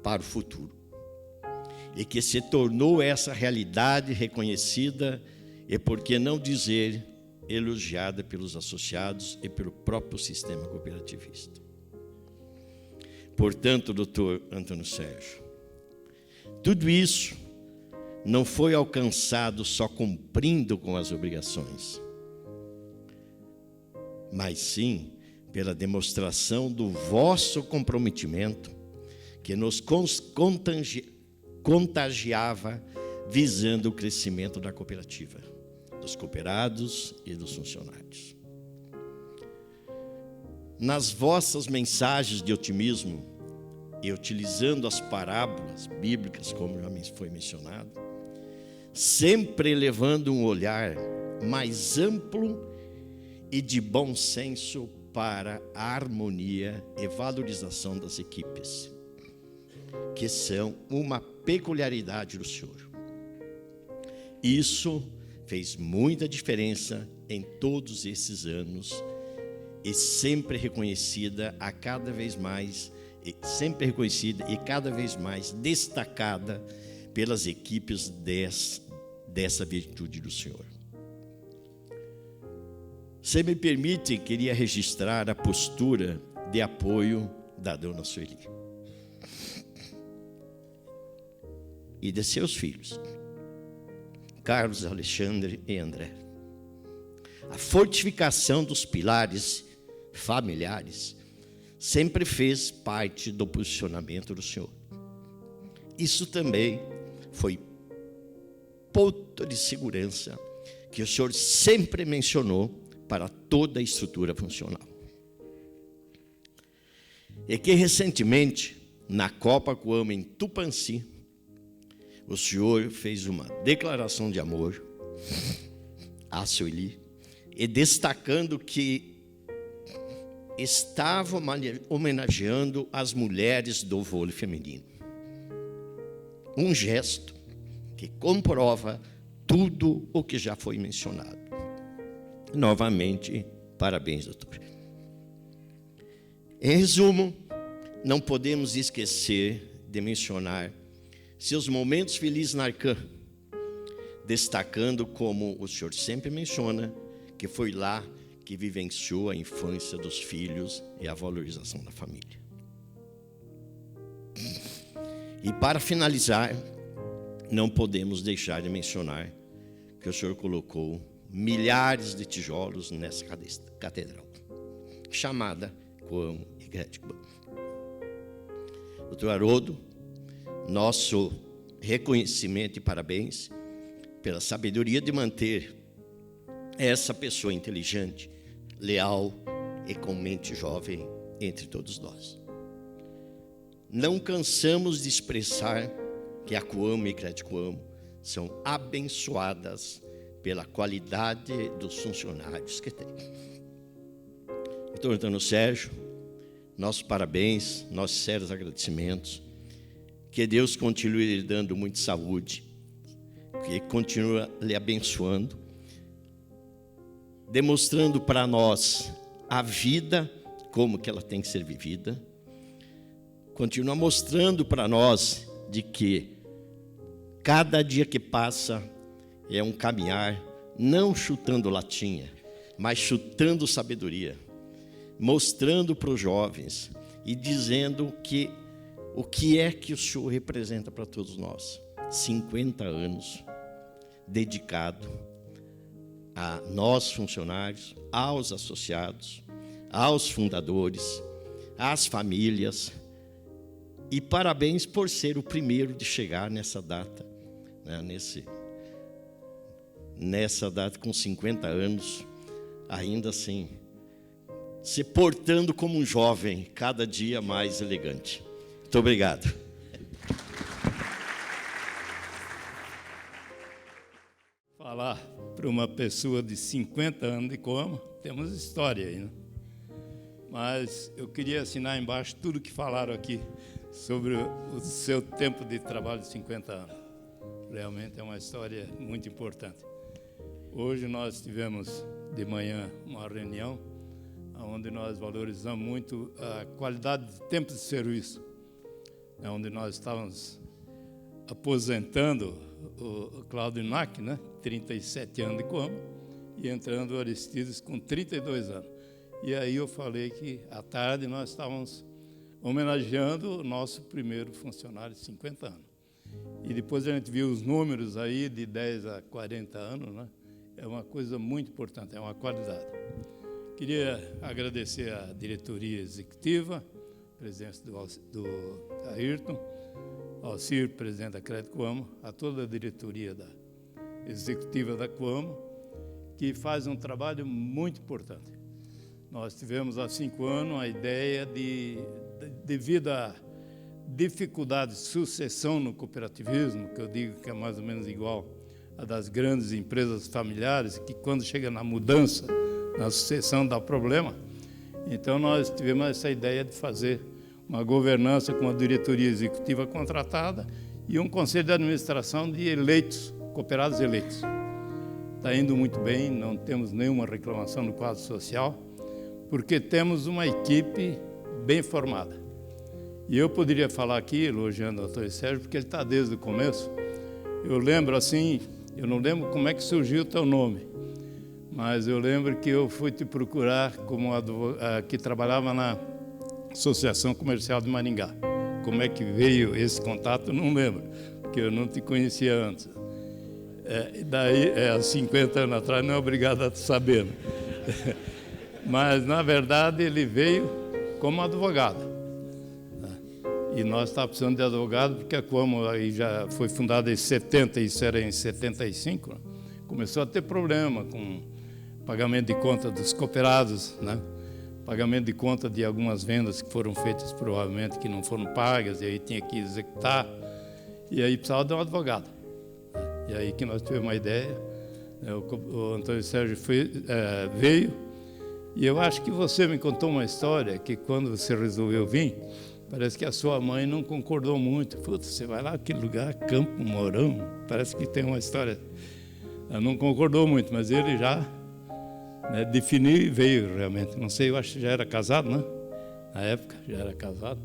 para o futuro, e que se tornou essa realidade reconhecida e, por que não dizer, elogiada pelos associados e pelo próprio sistema cooperativista. Portanto, doutor Antônio Sérgio, tudo isso não foi alcançado só cumprindo com as obrigações, mas sim pela demonstração do vosso comprometimento que nos contagiava, visando o crescimento da cooperativa, dos cooperados e dos funcionários. Nas vossas mensagens de otimismo, e utilizando as parábolas bíblicas, como já foi mencionado, sempre levando um olhar mais amplo e de bom senso para a harmonia e valorização das equipes, que são uma peculiaridade do senhor. Isso fez muita diferença em todos esses anos e sempre reconhecida a cada vez mais, sempre reconhecida e cada vez mais destacada pelas equipes dessa virtude do senhor. Se me permite, queria registrar a postura de apoio da dona Sueli e de seus filhos, Carlos, Alexandre e André. A fortificação dos pilares familiares sempre fez parte do posicionamento do senhor. Isso também foi ponto de segurança que o senhor sempre mencionou para toda a estrutura funcional. E que recentemente, na Copa Coamo em Tupãssi, o senhor fez uma declaração de amor à Sueli, e destacando que estava homenageando as mulheres do vôlei feminino. Um gesto que comprova tudo o que já foi mencionado. Novamente, parabéns, doutor. Em resumo, não podemos esquecer de mencionar seus momentos felizes na Arcã, destacando, como o senhor sempre menciona, que foi lá que vivenciou a infância dos filhos e a valorização da família. E para finalizar, não podemos deixar de mencionar que o senhor colocou milhares de tijolos nessa catedral, chamada Coamo Igreja de Coamo. Doutor Haroldo, nosso reconhecimento e parabéns pela sabedoria de manter essa pessoa inteligente, leal e com mente jovem entre todos nós. Não cansamos de expressar que a Coamo e a Igreja de Coamo são abençoadas pela qualidade dos funcionários que tem. Doutor Antônio Sérgio, nossos parabéns, nossos sérios agradecimentos. Que Deus continue lhe dando muita saúde, que continue lhe abençoando, demonstrando para nós a vida, como que ela tem que ser vivida. Continua mostrando para nós de que cada dia que passa é um caminhar, não chutando latinha, mas chutando sabedoria, mostrando para os jovens e dizendo que o que é que o senhor representa para todos nós. 50 anos dedicado a nós funcionários, aos associados, aos fundadores, às famílias. E parabéns por ser o primeiro de chegar nessa data, né, nessa data com 50 anos, ainda assim, se portando como um jovem, cada dia mais elegante. Muito obrigado. Falar para uma pessoa de 50 anos de Coamo, temos história aí, né? Mas eu queria assinar embaixo tudo que falaram aqui sobre o seu tempo de trabalho de 50 anos. Realmente é uma história muito importante. Hoje nós tivemos de manhã uma reunião onde nós valorizamos muito a qualidade de tempo de serviço, onde nós estávamos aposentando o Cláudio Nack, né, 37 anos de Coamo, e entrando o Aristides com 32 anos. E aí eu falei que à tarde nós estávamos homenageando o nosso primeiro funcionário de 50 anos. E depois a gente viu os números aí de 10 a 40 anos, né? É uma coisa muito importante, é uma qualidade. Queria agradecer à diretoria executiva, a presença do Ayrton, ao Ciro, presidente da Crédito Coamo, a toda a diretoria executiva da Coamo, que faz um trabalho muito importante. Nós tivemos há 5 anos a ideia devido à dificuldade de sucessão no cooperativismo, que eu digo que é mais ou menos igual a das grandes empresas familiares, que quando chega na mudança, na sucessão dá problema. Então nós tivemos essa ideia de fazer uma governança com uma diretoria executiva contratada e um conselho de administração de eleitos, cooperados eleitos. Está indo muito bem, não temos nenhuma reclamação no quadro social, porque temos uma equipe bem formada. E eu poderia falar aqui, elogiando o doutor Sérgio, porque ele está desde o começo. Eu lembro assim, eu não lembro como é que surgiu o teu nome, mas eu lembro que eu fui te procurar como que trabalhava na Associação Comercial de Maringá. Como é que veio esse contato, eu não lembro, porque eu não te conhecia antes. Há 50 anos atrás, não é obrigado a saber. Mas, na verdade, ele veio como advogado. E nós estávamos precisando de advogado, porque a Coamo aí já foi fundada em 70, isso era em 75, começou a ter problema com pagamento de conta dos cooperados, né? Pagamento de conta de algumas vendas que foram feitas provavelmente que não foram pagas, e aí tinha que executar, e aí precisava de um advogado. E aí que nós tivemos uma ideia, o Antônio Sérgio veio, e eu acho que você me contou uma história que quando você resolveu vir, parece que a sua mãe não concordou muito. Putz, você vai lá naquele lugar, Campo Mourão, parece que tem uma história. Ela não concordou muito, mas ele já definiu e veio realmente. Não sei, eu acho que já era casado, né? Na época, já era casado.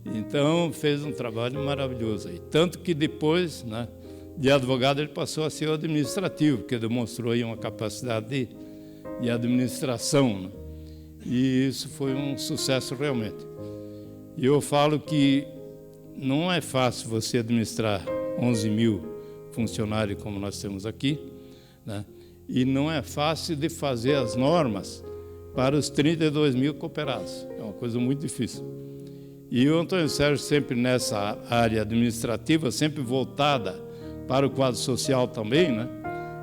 Então, fez um trabalho maravilhoso aí. Tanto que depois, né, de advogado, ele passou a ser o administrativo, porque demonstrou aí uma capacidade de administração, né? E isso foi um sucesso realmente. E eu falo que não é fácil você administrar 11 mil funcionários como nós temos aqui, né? E não é fácil de fazer as normas para os 32 mil cooperados. É uma coisa muito difícil. E o Antônio Sérgio sempre nessa área administrativa, sempre voltada para o quadro social também, né?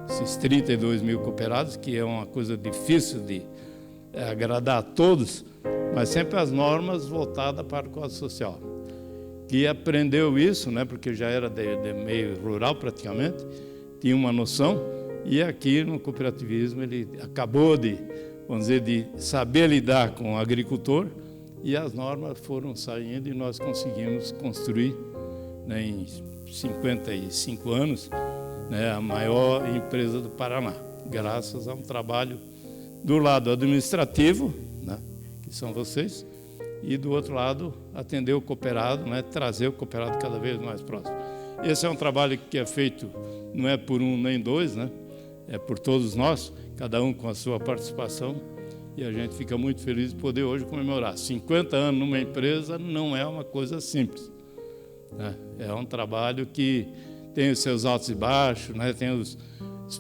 Esses 32 mil cooperados, que é uma coisa difícil de agradar a todos, mas sempre as normas voltadas para o quadro social. Que aprendeu isso, né? Porque já era de meio rural praticamente, tinha uma noção, e aqui no cooperativismo ele acabou de, vamos dizer, de saber lidar com o agricultor, e as normas foram saindo e nós conseguimos construir, né, em 55 anos, né, a maior empresa do Paraná, graças a um trabalho do lado administrativo, né, que são vocês, e do outro lado atender o cooperado, né, trazer o cooperado cada vez mais próximo. Esse é um trabalho que é feito, não é por um nem dois, né, é por todos nós, cada um com a sua participação, e a gente fica muito feliz de poder hoje comemorar. 50 anos numa empresa não é uma coisa simples, né? É um trabalho que tem os seus altos e baixos, né? Tem os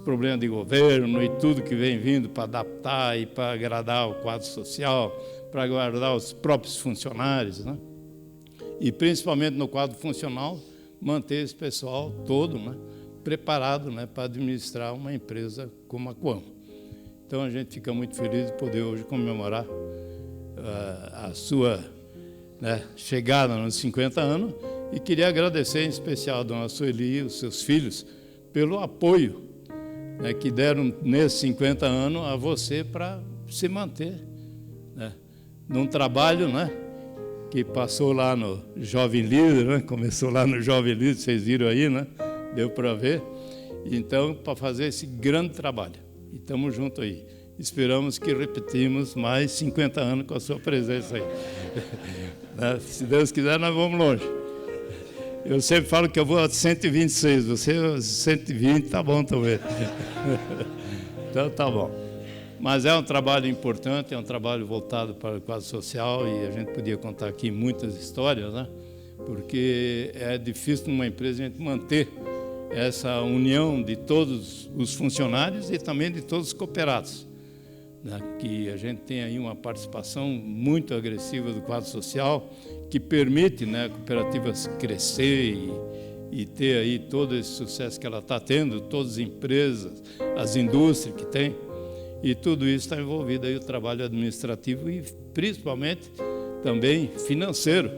problemas de governo e tudo que vem vindo para adaptar e para agradar o quadro social, para agradar os próprios funcionários, né? E principalmente no quadro funcional, manter esse pessoal todo, né, preparado, né, para administrar uma empresa como a Coamo. Então, a gente fica muito feliz de poder hoje comemorar a sua, né, chegada nos 50 anos, e queria agradecer em especial a dona Sueli e os seus filhos pelo apoio, né, que deram nesses 50 anos a você para se manter, né, num trabalho, né, que passou lá no Jovem Líder, né, começou lá no Jovem Líder, vocês viram aí, né, deu para ver. Então, para fazer esse grande trabalho. E estamos juntos aí. Esperamos que repetimos mais 50 anos com a sua presença aí. Se Deus quiser, nós vamos longe. Eu sempre falo que eu vou a 126, você 120, tá bom também. Então tá bom. Mas é um trabalho importante, é um trabalho voltado para o quadro social, e a gente podia contar aqui muitas histórias, né? Porque é difícil numa empresa a gente manter essa união de todos os funcionários e também de todos os cooperados, né? Que a gente tem aí uma participação muito agressiva do quadro social, que permite, né, a cooperativa crescer e ter aí todo esse sucesso que ela está tendo, todas as empresas, as indústrias que tem, e tudo isso está envolvido aí o trabalho administrativo e principalmente também financeiro,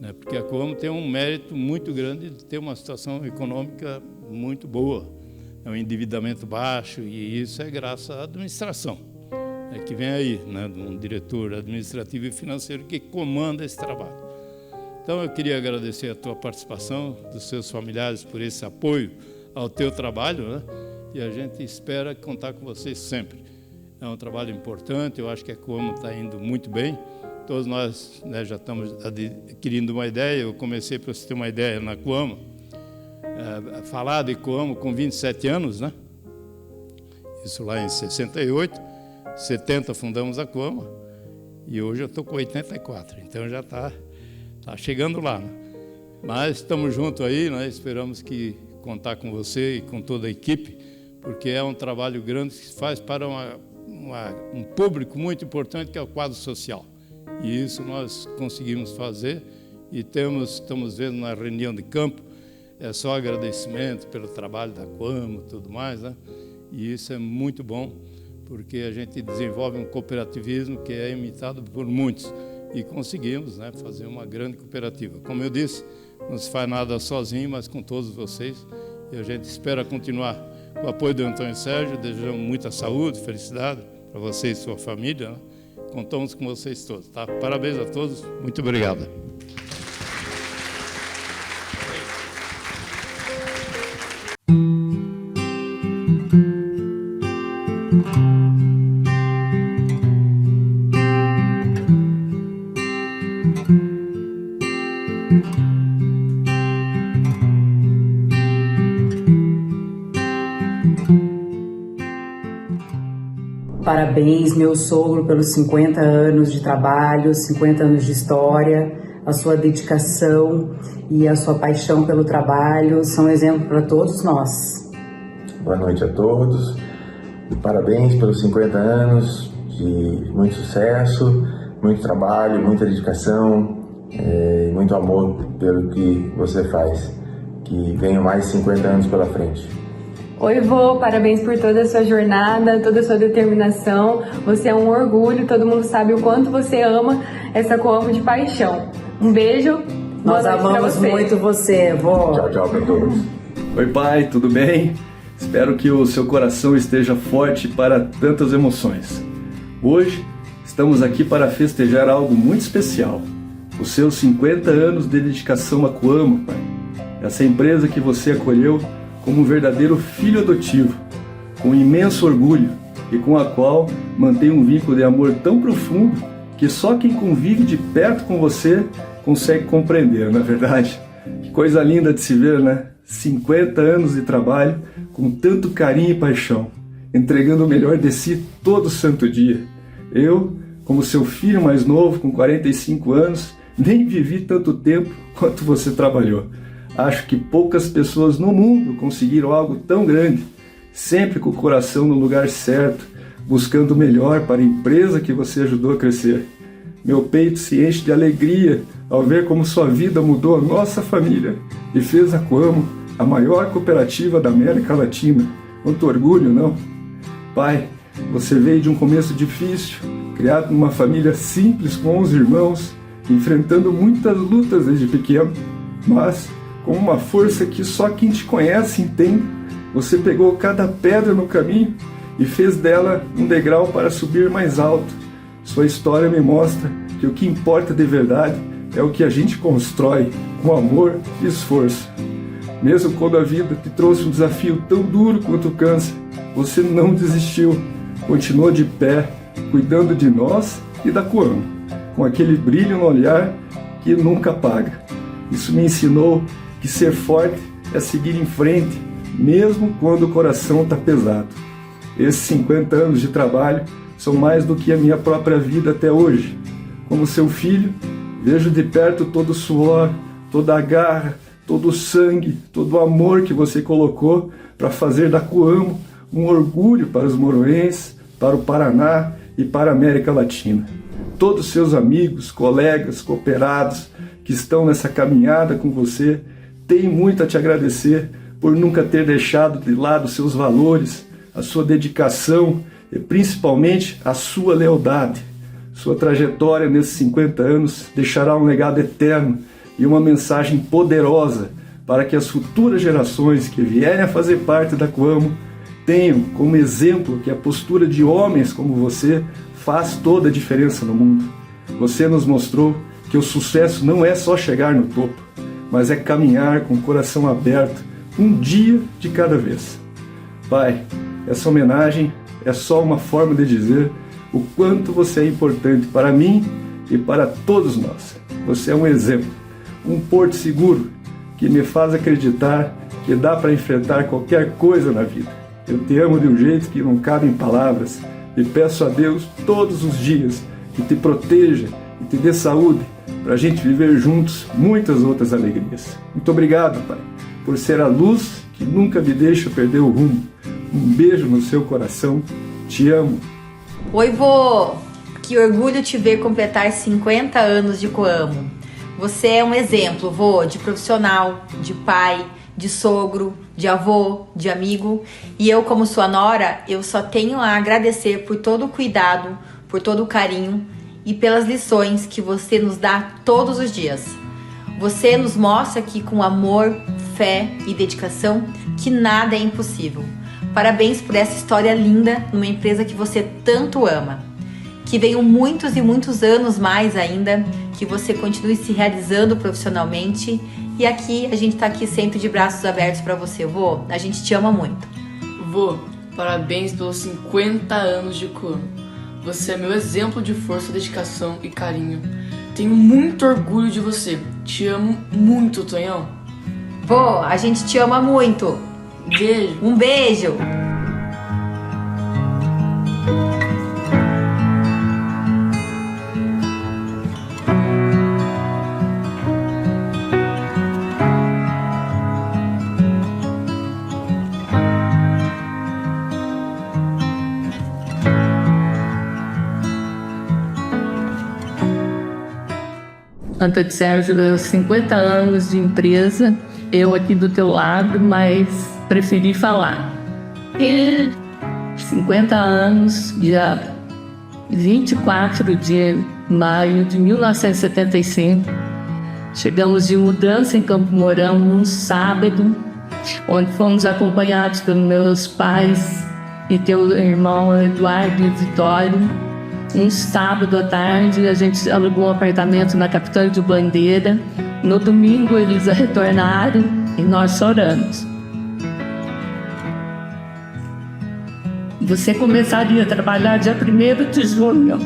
né? Porque a Coamo tem um mérito muito grande de ter uma situação econômica muito boa, é um endividamento baixo, e isso é graças à administração, né, que vem aí, né, de um diretor administrativo e financeiro que comanda esse trabalho. Então eu queria agradecer a tua participação, dos seus familiares, por esse apoio ao teu trabalho, né? E a gente espera contar com vocês sempre. É um trabalho importante, eu acho que a Coamo está indo muito bem. Todos nós, né, já estamos adquirindo uma ideia. Eu comecei, para você ter uma ideia, na Coamo, falar de Coamo com 27 anos, né? Isso lá em 68, 70 fundamos a Coamo, e hoje eu estou com 84, então já está chegando lá, né? Mas estamos juntos aí, né? Esperamos que contar com você e com toda a equipe, porque é um trabalho grande que se faz para um público muito importante, que é o quadro social. E isso nós conseguimos fazer, e estamos vendo na reunião de campo, é só agradecimento pelo trabalho da Coamo e tudo mais, né? E isso é muito bom, porque a gente desenvolve um cooperativismo que é imitado por muitos, e conseguimos, né, fazer uma grande cooperativa. Como eu disse, não se faz nada sozinho, mas com todos vocês, e a gente espera continuar com o apoio do Antônio Sérgio. Desejamos muita saúde, felicidade para você e sua família, né? Contamos com vocês todos, tá? Parabéns a todos, muito obrigado. parabéns, meu sogro, pelos 50 anos de trabalho, 50 anos de história. A sua dedicação e a sua paixão pelo trabalho são exemplo para todos nós. Boa noite a todos e parabéns pelos 50 anos de muito sucesso, muito trabalho, muita dedicação e muito amor pelo que você faz. Que venham mais 50 anos pela frente. Oi, vô, parabéns por toda a sua jornada, toda a sua determinação. Você é um orgulho, todo mundo sabe o quanto você ama essa Coamo de paixão. Um beijo. Nós amamos muito você, vô. Tchau, tchau para todos. Oi, pai, tudo bem? Espero que o seu coração esteja forte para tantas emoções. Hoje estamos aqui para festejar algo muito especial. Os seus 50 anos de dedicação à Coamo, pai. Essa empresa que você acolheu como um verdadeiro filho adotivo, com imenso orgulho e com a qual mantém um vínculo de amor tão profundo que só quem convive de perto com você consegue compreender, não é verdade? Que coisa linda de se ver, né? 50 anos de trabalho com tanto carinho e paixão, entregando o melhor de si todo santo dia. Eu, como seu filho mais novo, com 45 anos, nem vivi tanto tempo quanto você trabalhou. Acho que poucas pessoas no mundo conseguiram algo tão grande, sempre com o coração no lugar certo, buscando o melhor para a empresa que você ajudou a crescer. Meu peito se enche de alegria ao ver como sua vida mudou a nossa família e fez a Coamo a maior cooperativa da América Latina. Quanto orgulho, não? Pai, você veio de um começo difícil, criado numa família simples com 11 irmãos, enfrentando muitas lutas desde pequeno, mas com uma força que só quem te conhece entende. Você pegou cada pedra no caminho e fez dela um degrau para subir mais alto. Sua história me mostra que o que importa de verdade é o que a gente constrói com amor e esforço. Mesmo quando a vida te trouxe um desafio tão duro quanto o câncer, você não desistiu, continuou de pé, cuidando de nós e da Coamo, com aquele brilho no olhar que nunca apaga. Isso me ensinou que ser forte é seguir em frente, mesmo quando o coração está pesado. Esses 50 anos de trabalho são mais do que a minha própria vida até hoje. Como seu filho, vejo de perto todo o suor, toda a garra, todo o sangue, todo o amor que você colocou para fazer da Coamo um orgulho para os moroenses, para o Paraná e para a América Latina. Todos seus amigos, colegas, cooperados que estão nessa caminhada com você, tenho muito a te agradecer por nunca ter deixado de lado seus valores, a sua dedicação e principalmente a sua lealdade. Sua trajetória nesses 50 anos deixará um legado eterno e uma mensagem poderosa para que as futuras gerações que vierem a fazer parte da Coamo tenham como exemplo que a postura de homens como você faz toda a diferença no mundo. Você nos mostrou que o sucesso não é só chegar no topo, mas é caminhar com o coração aberto, um dia de cada vez. Pai, essa homenagem é só uma forma de dizer o quanto você é importante para mim e para todos nós. Você é um exemplo, um porto seguro que me faz acreditar que dá para enfrentar qualquer coisa na vida. Eu te amo de um jeito que não cabe em palavras e peço a Deus todos os dias que te proteja e te dê saúde para a gente viver juntos muitas outras alegrias. Muito obrigado, Pai, por ser a luz que nunca me deixa perder o rumo. Um beijo no seu coração. Te amo. Oi, vô! Que orgulho te ver completar 50 anos de Coamo. Você é um exemplo, vô, de profissional, de pai, de sogro, de avô, de amigo. E eu, como sua nora, eu só tenho a agradecer por todo o cuidado, por todo o carinho e pelas lições que você nos dá todos os dias. Você nos mostra que com amor, fé e dedicação, que nada é impossível. Parabéns por essa história linda numa empresa que você tanto ama. Que venham muitos e muitos anos mais ainda, que você continue se realizando profissionalmente. E aqui, a gente tá aqui sempre de braços abertos para você, vô. A gente te ama muito. Vô, parabéns pelos 50 anos de Coamo. Você é meu exemplo de força, dedicação e carinho. Tenho muito orgulho de você. Te amo muito, Tonhão. Vô, a gente te ama muito. Beijo. Um beijo. Antônio Sérgio, 50 anos de empresa, eu aqui do teu lado, mas preferi falar. 50 anos, dia 24 de maio de 1975, chegamos de mudança em Campo Mourão num sábado, onde fomos acompanhados pelos meus pais e teu irmão Eduardo e Vitório. Um sábado à tarde, a gente alugou um apartamento na Capitã de Bandeira. No domingo, eles retornaram e nós choramos. Você começaria a trabalhar dia 1º de junho,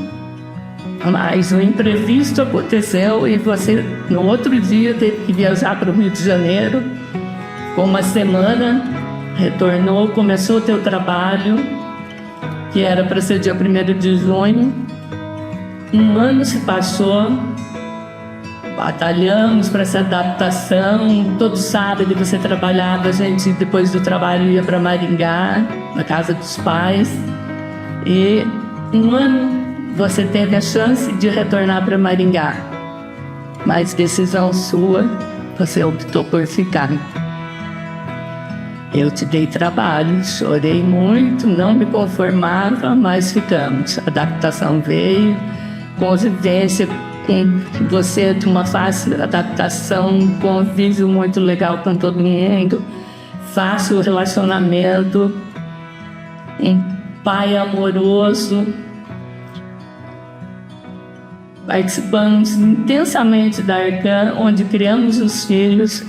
mas o imprevisto aconteceu e você, no outro dia, teve que viajar para o Rio de Janeiro. Com uma semana, retornou, começou o teu trabalho, que era para ser dia 1º de junho. Um ano se passou, batalhamos para essa adaptação. Todo sábado você trabalhava, a gente depois do trabalho ia para Maringá, na casa dos pais. E um ano você teve a chance de retornar para Maringá, mas decisão sua, você optou por ficar. Eu te dei trabalho, chorei muito, não me conformava, mas ficamos. A adaptação veio, convivência com você de uma fácil adaptação, convívio muito legal com todo mundo, fácil relacionamento, um pai amoroso. Participamos intensamente da Arcan, onde criamos os filhos.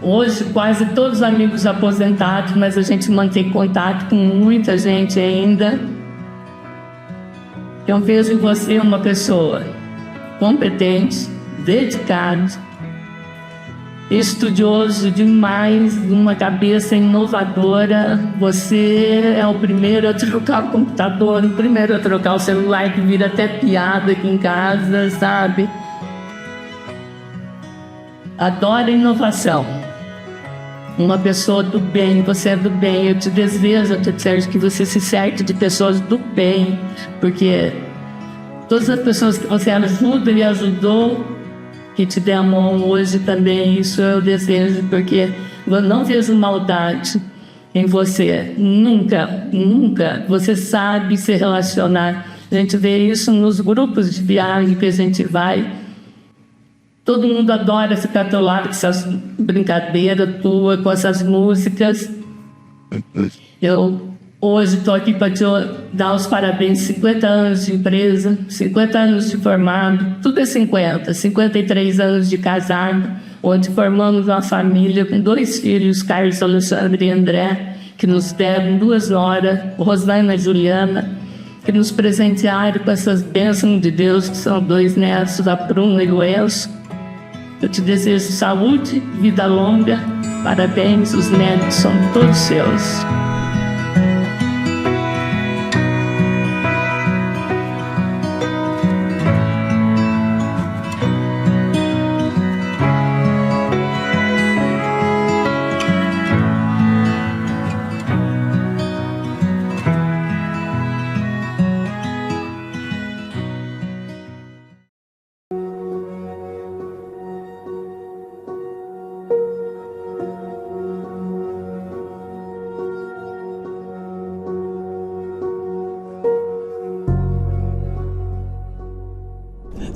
Hoje, quase todos os amigos aposentados, mas a gente mantém contato com muita gente ainda. Eu vejo em você uma pessoa competente, dedicado, estudioso demais, uma cabeça inovadora. Você é o primeiro a trocar o computador, o primeiro a trocar o celular, que vira até piada aqui em casa, sabe? Adora inovação. Uma pessoa do bem, você é do bem. Eu te desejo, Sérgio, que você se certe de pessoas do bem, porque todas as pessoas que você ajuda e ajudou, que te dê a mão hoje também, isso eu desejo, porque eu não vejo maldade em você. Nunca, nunca. Você sabe se relacionar. A gente vê isso nos grupos de viagem que a gente vai. Todo mundo adora ficar ao teu lado com essas brincadeiras tuas, com essas músicas. Eu hoje estou aqui para te dar os parabéns. 50 anos de empresa, 50 anos de formado, tudo é 50. 53 anos de casado, onde formamos uma família com 2 filhos, Carlos Alexandre e André, que nos deram 2 horas, Rosana e Juliana, que nos presentearam com essas bênçãos de Deus, que são 2 netos, a Bruna e o Elcio. Eu te desejo saúde, vida longa, parabéns, os netos são todos seus.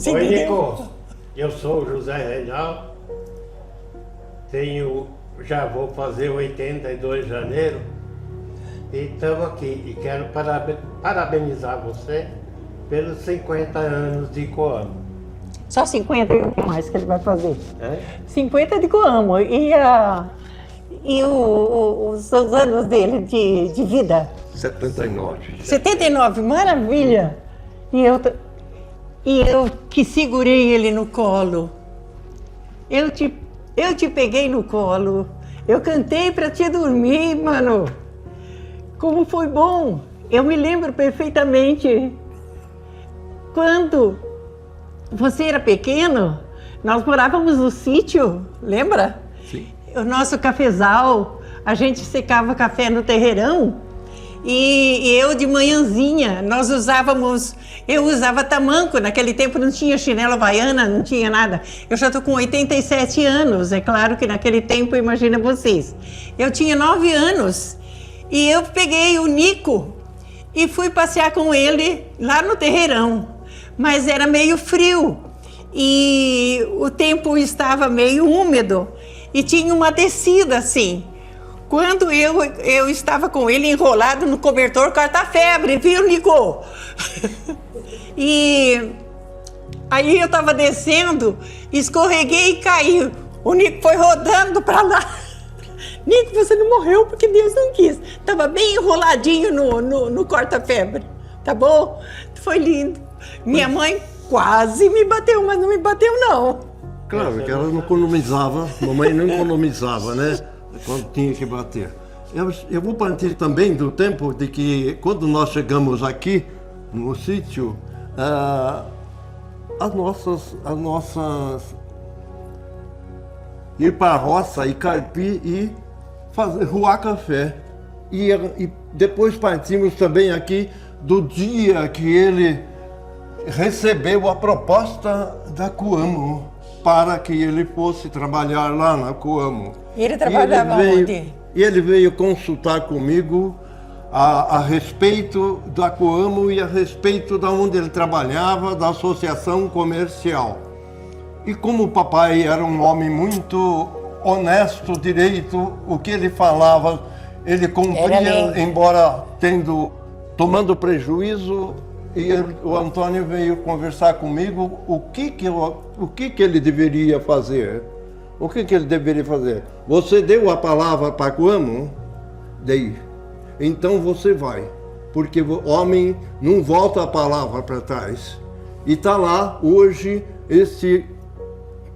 Oi, Nico. Eu sou o José Reinaldo. Já vou fazer 82 de janeiro. E estamos aqui. E quero parabenizar você pelos 50 anos de Coamo. Só 50 e o que mais que ele vai fazer? 50 de Coamo. E os anos dele de vida? 79. 79, maravilha! E eu que segurei ele no colo. Eu te peguei no colo. Eu cantei para te dormir, mano. Como foi bom. Eu me lembro perfeitamente. Quando você era pequeno, nós morávamos no sítio, lembra? Sim. O nosso cafezal, a gente secava café no terreirão. E eu de manhãzinha, eu usava tamanco, naquele tempo não tinha chinela havaiana, não tinha nada. Eu já estou com 87 anos, é claro que naquele tempo, imagina vocês. Eu tinha 9 anos e eu peguei o Nico e fui passear com ele lá no terreirão, mas era meio frio e o tempo estava meio úmido e tinha uma descida assim. Quando eu estava com ele enrolado no cobertor corta-febre, viu, Nico? E aí eu estava descendo, escorreguei e caí. O Nico foi rodando para lá. Nico, você não morreu porque Deus não quis. Estava bem enroladinho no corta-febre, tá bom? Foi lindo. Minha mãe quase me bateu, mas não me bateu, não. Claro que ela não economizava, mamãe não economizava, né? Quando tinha que bater. Eu vou partir também do tempo de que, quando nós chegamos aqui no sítio, as nossas ir para a roça e carpir e ruar café. E depois partimos também aqui do dia que ele recebeu a proposta da Coamo para que ele fosse trabalhar lá na Coamo. Ele trabalhava onde? E ele veio consultar comigo a respeito da Coamo e a respeito de onde ele trabalhava, da associação comercial. E como o papai era um homem muito honesto, direito, o que ele falava, ele cumpria, embora tomando prejuízo. E o Antônio veio conversar comigo o que ele deveria fazer. O que ele deveria fazer? Você deu a palavra para Coamo? Dei. Então você vai. Porque o homem não volta a palavra para trás. E está lá hoje esse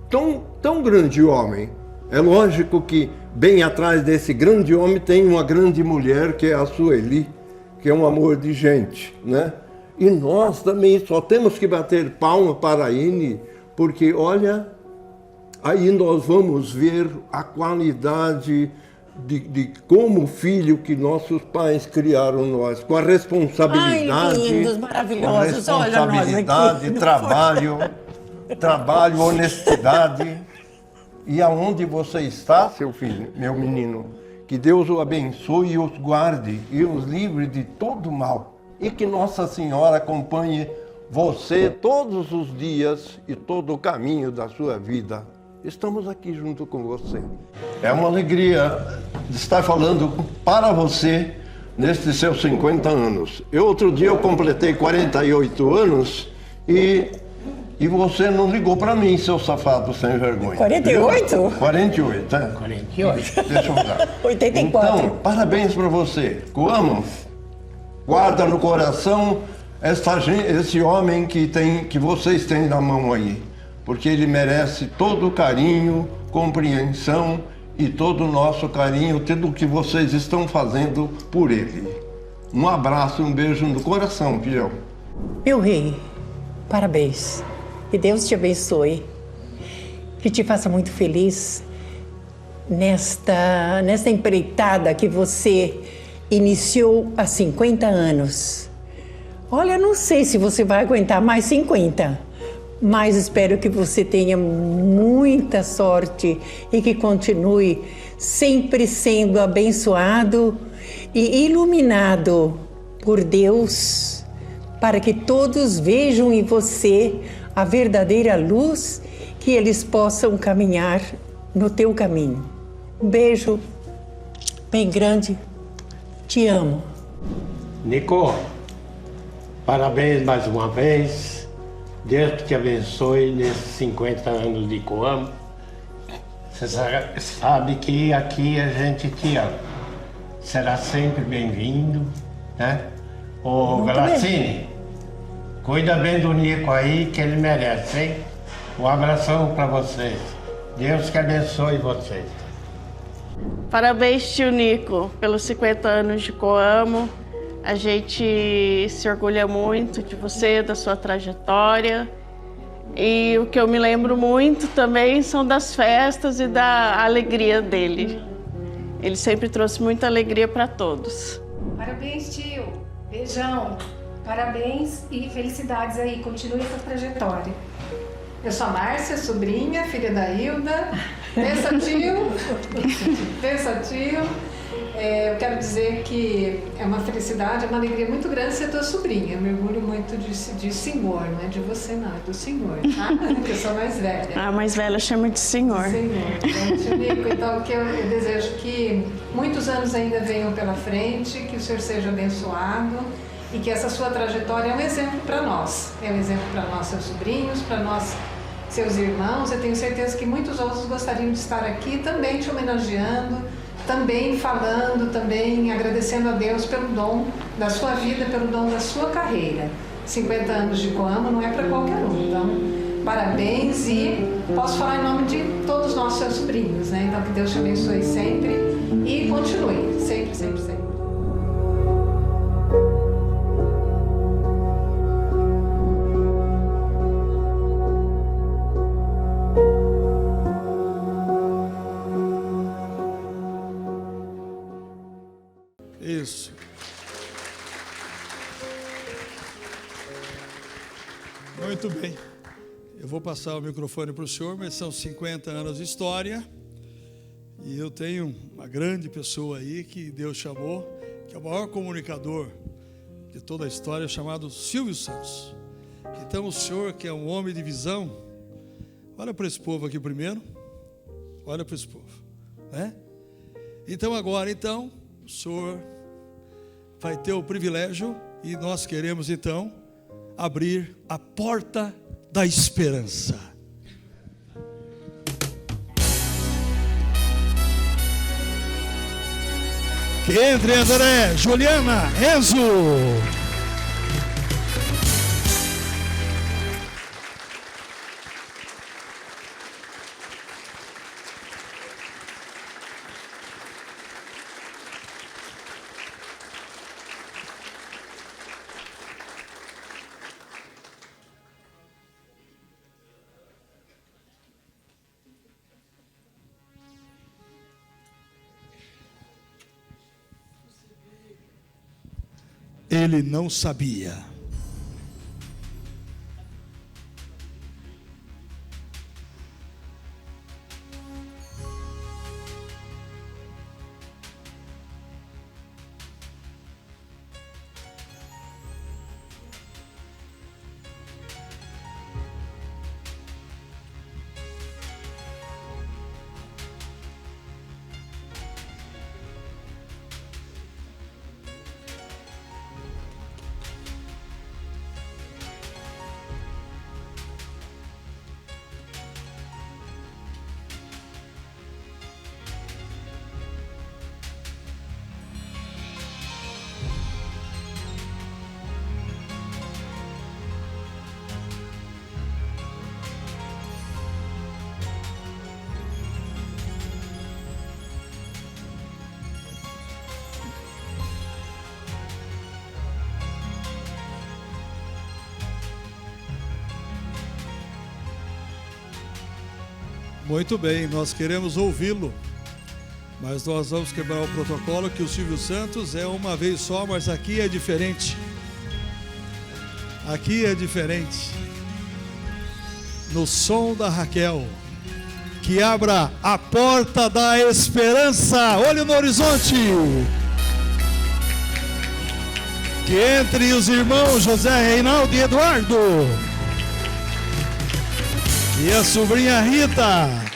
tão grande homem. É lógico que bem atrás desse grande homem tem uma grande mulher, que é a Sueli, que é um amor de gente, né? E nós também só temos que bater palma para a Ine, porque olha, aí nós vamos ver a qualidade de como filho que nossos pais criaram nós, com a responsabilidade. Ai, lindos, maravilhosos, com a responsabilidade, trabalho, honestidade. E aonde você está, seu filho, meu menino, que Deus o abençoe e os guarde e os livre de todo mal. E que Nossa Senhora acompanhe você todos os dias e todo o caminho da sua vida. Estamos aqui junto com você. É uma alegria de estar falando para você nestes seus 50 anos. Outro dia eu completei 48 anos e você não ligou para mim, seu safado sem vergonha. 48? 48, é. 48. Deixa eu dar. 84. Então, parabéns para você. Coamo, guarda no coração esse homem que vocês têm na mão aí, porque ele merece todo o carinho, compreensão e todo o nosso carinho, tudo o que vocês estão fazendo por ele. Um abraço e um beijo no coração, filhão. Meu rei, parabéns. Que Deus te abençoe. Que te faça muito feliz nesta empreitada que você iniciou há 50 anos. Olha, não sei se você vai aguentar mais 50, mas espero que você tenha muita sorte e que continue sempre sendo abençoado e iluminado por Deus, para que todos vejam em você a verdadeira luz, que eles possam caminhar no teu caminho. Um beijo bem grande. Te amo. Nico, parabéns mais uma vez. Deus te abençoe nesses 50 anos de Coamo. Você sabe que aqui a gente te ama. Será sempre bem-vindo, né? Ô, Galacine, cuida bem do Nico aí, que ele merece, hein? Um abração para vocês. Deus que abençoe vocês. Parabéns, tio Nico, pelos 50 anos de Coamo. A gente se orgulha muito de você, da sua trajetória. E o que eu me lembro muito também são das festas e da alegria dele. Ele sempre trouxe muita alegria para todos. Parabéns, tio. Beijão. Parabéns e felicidades aí. Continue essa trajetória. Eu sou a Márcia, sobrinha, filha da Hilda. Pensa, tio. Pensa, tio. Eu quero dizer que é uma felicidade, é uma alegria muito grande ser tua sobrinha. Eu me orgulho muito de senhor, não é de você não, é do senhor, tá? Porque eu sou mais velha. A mais velha chama de senhor. Senhor. Então, tio Nico, então que eu desejo que muitos anos ainda venham pela frente, que o senhor seja abençoado e que essa sua trajetória é um exemplo para nós. É um exemplo para nós, seus sobrinhos, para nós, seus irmãos. Eu tenho certeza que muitos outros gostariam de estar aqui também te homenageando, também falando, também agradecendo a Deus pelo dom da sua vida, pelo dom da sua carreira. 50 anos de Coamo não é para qualquer um, então parabéns e posso falar em nome de todos nós, seus sobrinhos, né? Então que Deus te abençoe sempre e continue, sempre, sempre, sempre. Isso. Muito bem. Eu vou passar o microfone para o senhor, mas são 50 anos de história. E eu tenho uma grande pessoa aí que Deus chamou, que é o maior comunicador de toda a história, chamado Silvio Santos. Então o senhor, que é um homem de visão, olha para esse povo aqui primeiro. Olha para esse povo, né? Então agora, o senhor vai ter o privilégio e nós queremos então abrir a porta da esperança. Que entre André, Juliana, Enzo. Ele não sabia. Muito bem, nós queremos ouvi-lo, mas nós vamos quebrar o protocolo que o Silvio Santos é uma vez só, mas aqui é diferente. Aqui é diferente. No som da Raquel, que abra a porta da esperança. Olho no horizonte. Que entre os irmãos José Reinaldo e Eduardo. E a sobrinha Rita.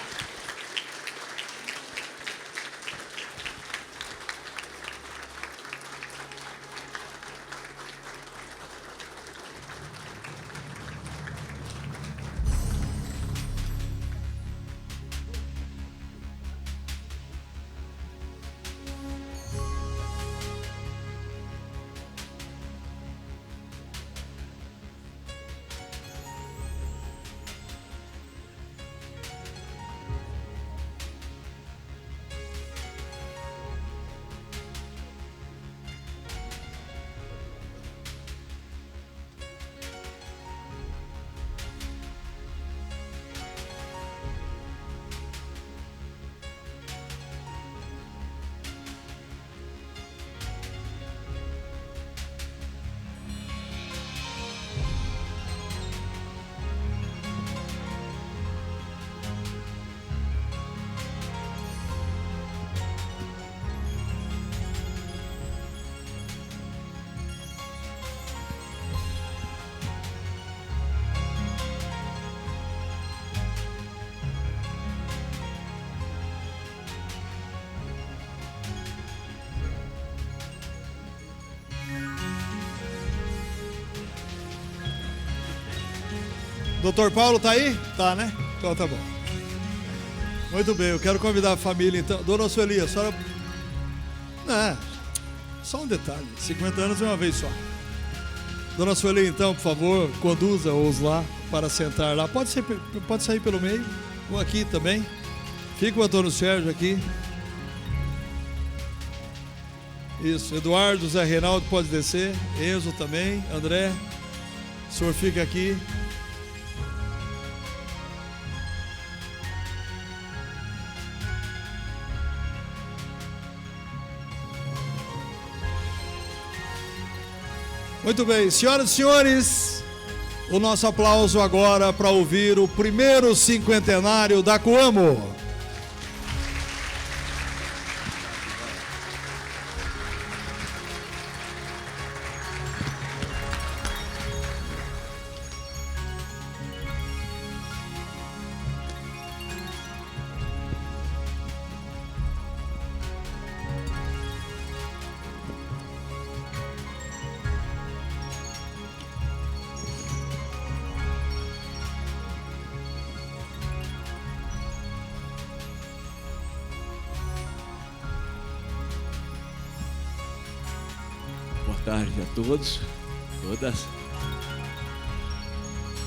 Doutor Paulo tá aí? Tá, né? Então tá bom. Muito bem, eu quero convidar a família então. Dona Sueli, a senhora... só um detalhe, 50 anos é uma vez só. Dona Sueli, então, por favor, conduza-os lá para sentar lá. Pode sair pelo meio, ou aqui também. Fica o Antônio Sérgio aqui. Isso, Eduardo, Zé Reinaldo pode descer. Enzo também, André. O senhor fica aqui. Muito bem, senhoras e senhores, o nosso aplauso agora para ouvir o primeiro cinquentenário da Coamo. Boa tarde a todos, todas,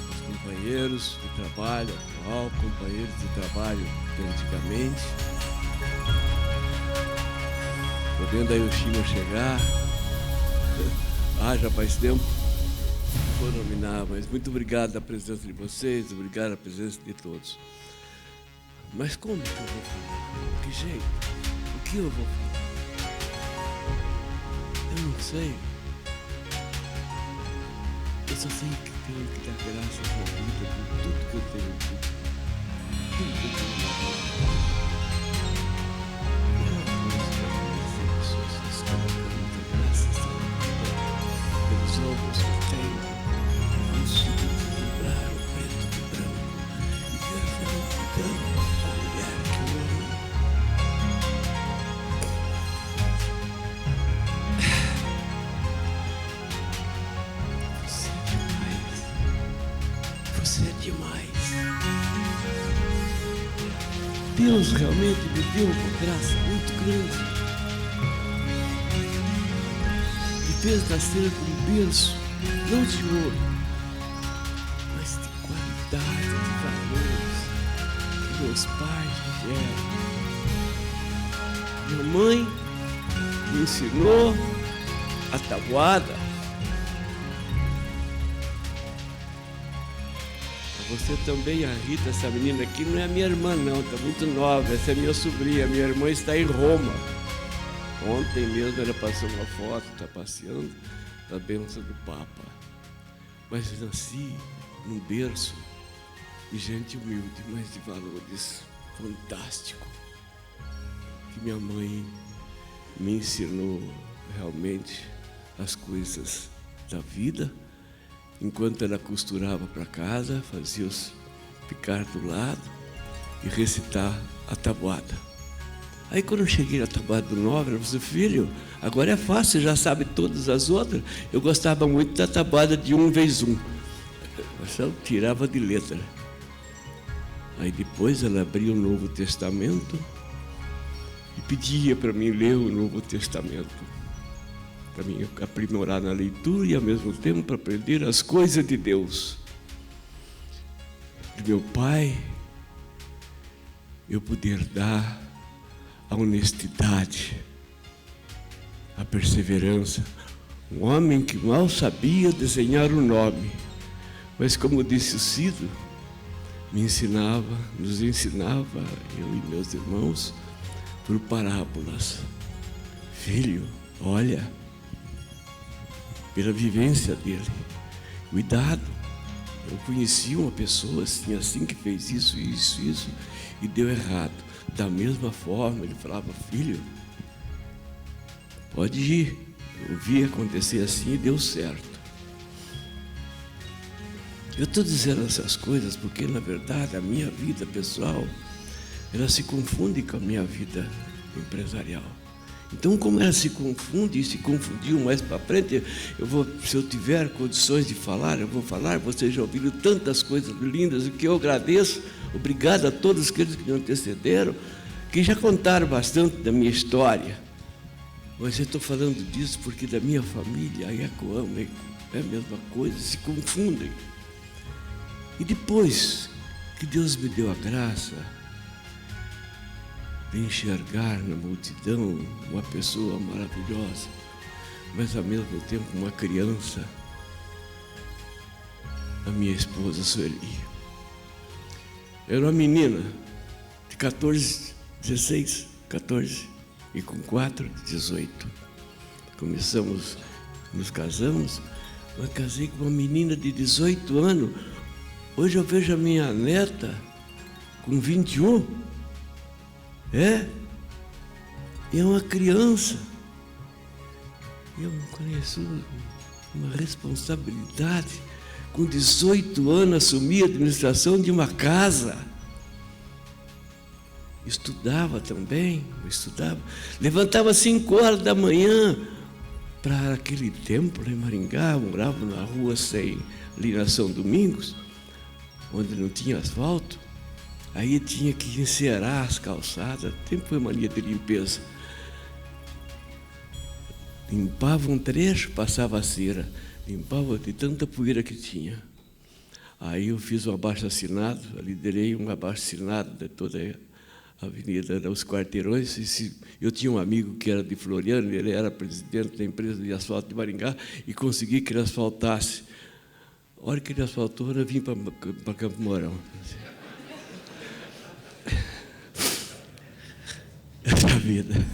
os companheiros de trabalho atual, companheiros de trabalho de antigamente. Tô vendo aí o Chima chegar. Já faz tempo. Não vou nominar, mas muito obrigado pela presença de vocês, obrigado pela presença de todos. Mas como que eu vou falar? Que jeito? O que eu vou falar? Eu não sei. Eu só sei que tenho que dar graças à vida por tudo que eu tenho tido. Tudo que eu tenho na vida. Eu estou colocando graças à vida pelos ovos que tenho. Consigo deslumbrar o preto do branco e ver verão a mulher que eu amo. Você é demais. Deus realmente me deu uma graça muito grande. Me fez nascer com um berço, não de ouro, mas de qualidade, de valores que meus pais me deram. Minha mãe me ensinou a tabuada. Você também, a Rita, essa menina aqui não é minha irmã não, está muito nova, essa é minha sobrinha, minha irmã está em Roma. Ontem mesmo ela passou uma foto, está passeando da bênção do Papa. Mas eu nasci num berço de gente humilde, mas de valores fantásticos. Que minha mãe me ensinou realmente as coisas da vida. Enquanto ela costurava para casa, fazia-os ficar do lado e recitar a tabuada. Aí quando eu cheguei na tabuada do 9, ela falou assim, filho, agora é fácil, já sabe todas as outras. Eu gostava muito da tabuada de 1 × 1. Eu só tirava de letra. Aí depois ela abria o Novo Testamento e pedia para mim ler o Novo Testamento. Para mim aprimorar na leitura e ao mesmo tempo para aprender as coisas de Deus. De meu pai, eu poder dar a honestidade, a perseverança. Um homem que mal sabia desenhar o nome, mas como disse o Cido, nos ensinava, eu e meus irmãos, por parábolas. Filho, olha, pela vivência dele, cuidado. Eu conheci uma pessoa assim que fez isso, e deu errado. Da mesma forma, ele falava, filho, pode ir. Eu vi acontecer assim e deu certo. Eu estou dizendo essas coisas porque, na verdade, a minha vida pessoal, ela se confunde com a minha vida empresarial. Então, como ela se confunde e se confundiu mais para frente, se eu tiver condições de falar, eu vou falar. Vocês já ouviram tantas coisas lindas, o que eu agradeço. Obrigado a todos aqueles que me antecederam, que já contaram bastante da minha história. Mas eu estou falando disso porque da minha família, a Coamo é a mesma coisa, se confundem. E depois que Deus me deu a graça de enxergar na multidão uma pessoa maravilhosa, mas ao mesmo tempo uma criança, a minha esposa Sueli. Era uma menina de 16, 14 e com 4, 18. Nos casamos, mas casei com uma menina de 18 anos. Hoje eu vejo a minha neta com 21. É uma criança. Eu conheço uma responsabilidade. Com 18 anos, assumi a administração de uma casa. Estudava também, Levantava às 5 horas da manhã para aquele templo em Maringá. Morava na rua 100, ali na São Domingos, onde não tinha asfalto. Aí tinha que encerar as calçadas, sempre foi mania de limpeza. Limpava um trecho, passava a cera, limpava de tanta poeira que tinha. Aí eu fiz um abaixo-assinado, liderei um abaixo-assinado de toda a avenida dos Quarteirões. Eu tinha um amigo que era de Floriano, ele era presidente da empresa de asfalto de Maringá, e consegui que ele asfaltasse. A hora que ele asfaltou, eu vim para Campo Mourão. Essa vida.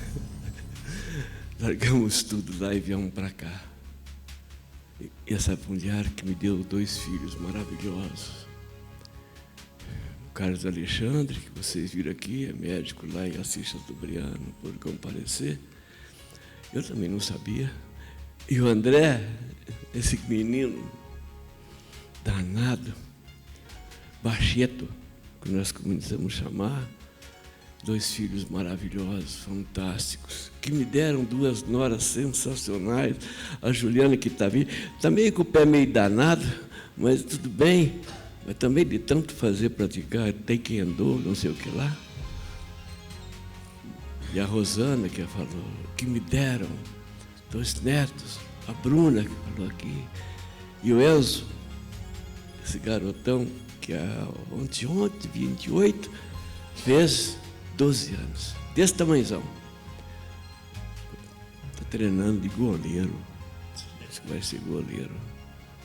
Largamos tudo lá e viemos para cá. E essa mulher que me deu 2 filhos maravilhosos. O Carlos Alexandre, que vocês viram aqui, é médico lá em Assis Chateaubriand, por comparecer. Eu também não sabia. E o André, esse menino danado, bacheto, que nós começamos a chamar. 2 filhos maravilhosos, fantásticos, que me deram 2 noras sensacionais. A Juliana, que está vindo, está meio com o pé meio danado, mas tudo bem. Mas também de tanto fazer, praticar, tem quem andou, não sei o que lá. E a Rosana, que falou, que me deram 2 netos. A Bruna, que falou aqui. E o Enzo, esse garotão, que ontem, 28, fez 12 anos, desse tamanhozão. Está treinando de goleiro. Acho que vai ser goleiro.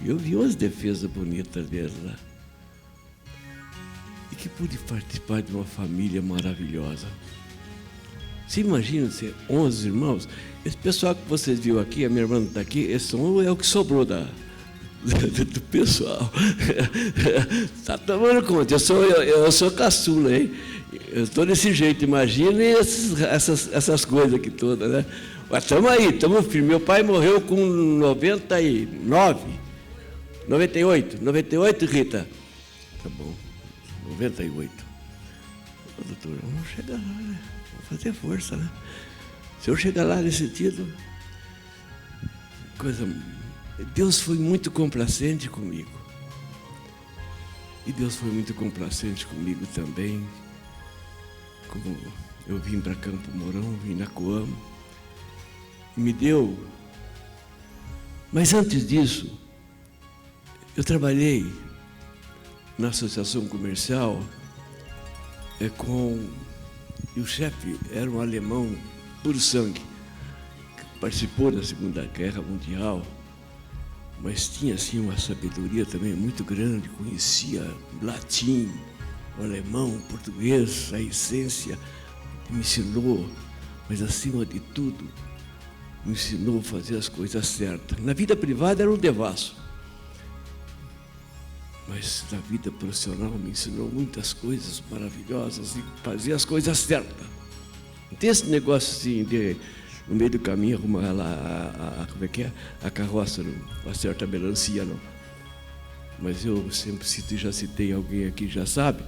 E eu vi umas defesas bonitas dele lá. E que pude participar de uma família maravilhosa. Você imagina ser 11 irmãos? Esse pessoal que vocês viram aqui, a minha irmã está aqui, esse é o que sobrou do pessoal. Está tomando conta, eu sou caçula, hein? Eu estou desse jeito, imagine essas coisas aqui todas, né? Mas estamos aí, estamos firmes. Meu pai morreu com 98, Rita? Tá bom, 98. Ô, doutor, vamos chegar lá, né? Vamos fazer força, né? Se eu chegar lá nesse sentido, Deus foi muito complacente comigo. E Deus foi muito complacente comigo também. Como eu vim para Campo Mourão, vim na Coamo, e me deu. Mas antes disso, eu trabalhei na associação comercial e o chefe era um alemão puro sangue, que participou da Segunda Guerra Mundial, mas tinha assim uma sabedoria também muito grande, conhecia latim, o alemão, o português, a essência, me ensinou, mas acima de tudo, me ensinou a fazer as coisas certas. Na vida privada era um devasso, mas na vida profissional me ensinou muitas coisas maravilhosas e fazer as coisas certas. Não tem esse negócio assim de, no meio do caminho, arrumar lá como é que é? A carroça, não acerta a melancia, não. Mas eu sempre cito, já citei alguém aqui, já sabe.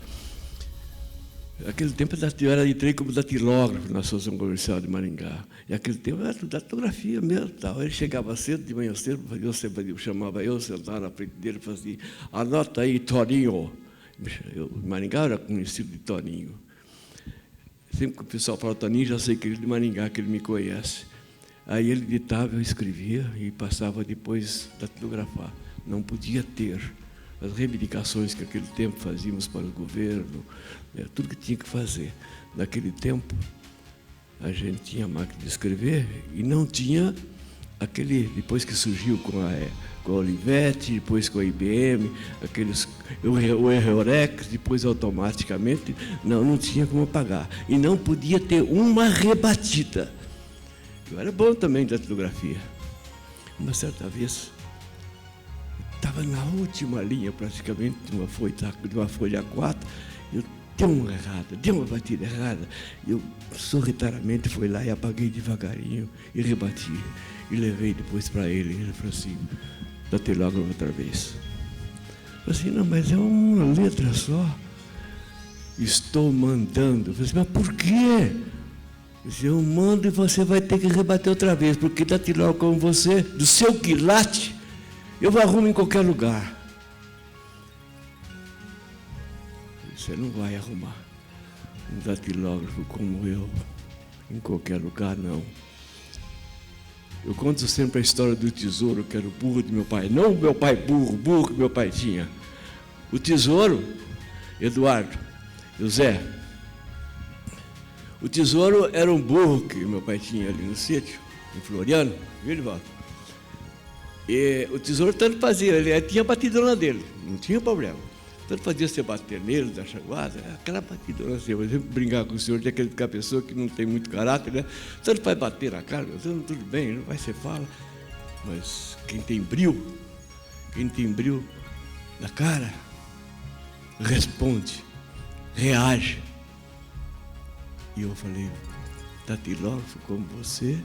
Naquele tempo eu era de trem como datilógrafo na Associação Comercial de Maringá. E naquele tempo era datilografia mesmo. Tal. Ele chegava cedo, de manhã cedo, eu chamava eu, sentava na frente dele e fazia assim, anota aí, Toninho. Maringá era conhecido de Toninho. Sempre que o pessoal fala Toninho, já sei que ele é de Maringá, que ele me conhece. Aí ele ditava, eu escrevia e passava depois a datilografar. Não podia ter as reivindicações que naquele tempo fazíamos para o governo, tudo que tinha que fazer. Naquele tempo, a gente tinha máquina de escrever e não tinha aquele, depois que surgiu com a Olivetti, depois com a IBM, o Eurex, depois automaticamente, não tinha como apagar. E não podia ter uma rebatida. Eu era bom também de datilografia. Uma certa vez, estava na última linha, praticamente, de uma folha A4, eu dei uma batida errada. Eu, sorritariamente, fui lá e apaguei devagarinho e rebati. E levei depois para ele. Ele falou assim, datilógrafo outra vez. Eu falei assim, não, mas é uma letra só. Estou mandando. Eu falei assim, mas por quê? Eu mando e você vai ter que rebater outra vez, porque datilógrafo como você, do seu quilate, eu arrumo em qualquer lugar. Você não vai arrumar um datilógrafo como eu em qualquer lugar, não. Eu conto sempre a história do tesouro, que era o burro de meu pai. Não o meu pai burro, o burro que meu pai tinha. O tesouro, Eduardo, o Zé. O tesouro era um burro que meu pai tinha ali no sítio, em Floriano, viu, Edivaldo? E o tesouro tanto fazia, ele tinha batidona dele, não tinha problema. Tanto fazia você bater nele, da chaguada, aquela batidona assim. Eu sempre brincar com o senhor, tem aquela pessoa que não tem muito caráter, né? Tanto faz bater na cara, tudo bem, não vai ser fala. Mas quem tem brio na cara, responde, reage. E eu falei, datilógrafo como você,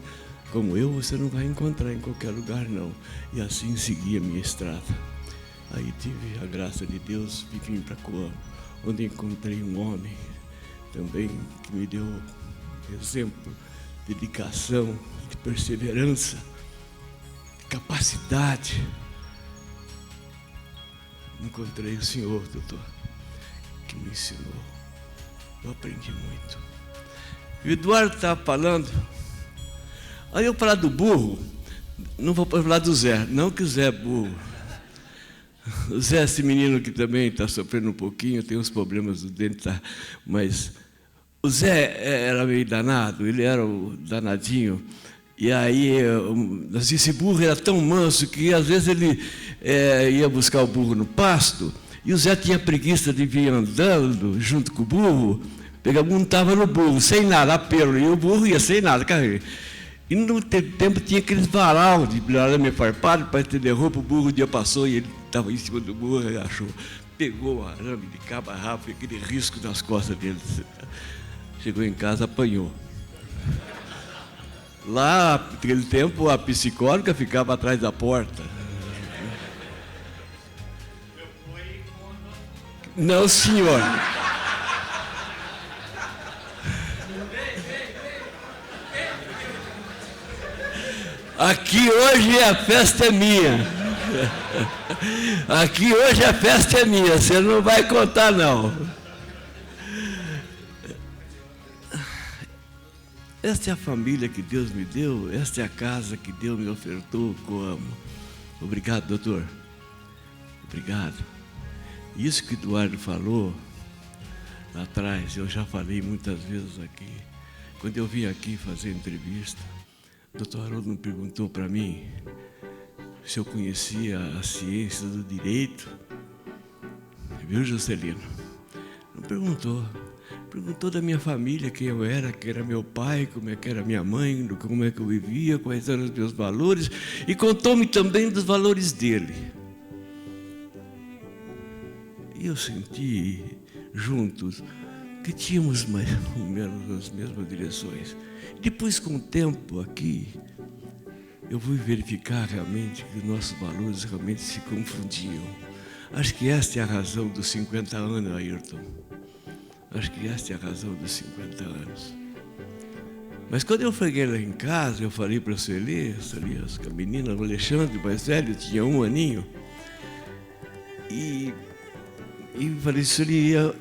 como eu, você não vai encontrar em qualquer lugar, não. E assim segui a minha estrada. Aí tive a graça de Deus e vim para Coamo, onde encontrei um homem também que me deu exemplo de dedicação, de perseverança, de capacidade. Encontrei o senhor, doutor, que me ensinou. Eu aprendi muito. E o Eduardo estava falando, aí eu falar do burro, não vou falar do Zé, não que o Zé é burro. O Zé, esse menino que também está sofrendo um pouquinho, tem uns problemas do dente, tá? Mas o Zé era meio danado, ele era o danadinho. E aí, esse burro era tão manso que às vezes ele ia buscar o burro no pasto, e o Zé tinha preguiça de vir andando junto com o burro, montava no burro, sem nada, apelo, e o burro ia sem nada, carreira. E no tempo tinha aqueles varal de arame farpado para estender roupa, o burro um dia passou e ele estava em cima do burro, agachou, pegou o arame de cabo a rabo, e aquele risco nas costas dele. Chegou em casa, apanhou. Lá, naquele tempo, a psicóloga ficava atrás da porta. Não, senhor. Aqui hoje a festa é minha. Aqui hoje a festa é minha, você não vai contar, não. Esta é a família que Deus me deu, esta é a casa que Deus me ofertou, Coamo. Obrigado, doutor. Obrigado. Isso que o Eduardo falou lá atrás, eu já falei muitas vezes aqui. Quando eu vim aqui fazer entrevista, o doutor Haroldo me perguntou para mim se eu conhecia a ciência do direito. Viu, Juscelino? Não perguntou. Perguntou da minha família, quem eu era, quem era meu pai, como é que era minha mãe, como é que eu vivia, quais eram os meus valores, e contou-me também dos valores dele. E eu senti, juntos, que tínhamos mais ou menos as mesmas direções. Depois, com o tempo aqui, eu fui verificar realmente que os nossos valores realmente se confundiam. Acho que esta é a razão dos 50 anos, Ayrton. Acho que essa é a razão dos 50 anos. Mas quando eu cheguei lá em casa, eu falei para a Sueli, a menina, o Alexandre, mais velho, tinha 1 aninho. E falei, Sueli, eu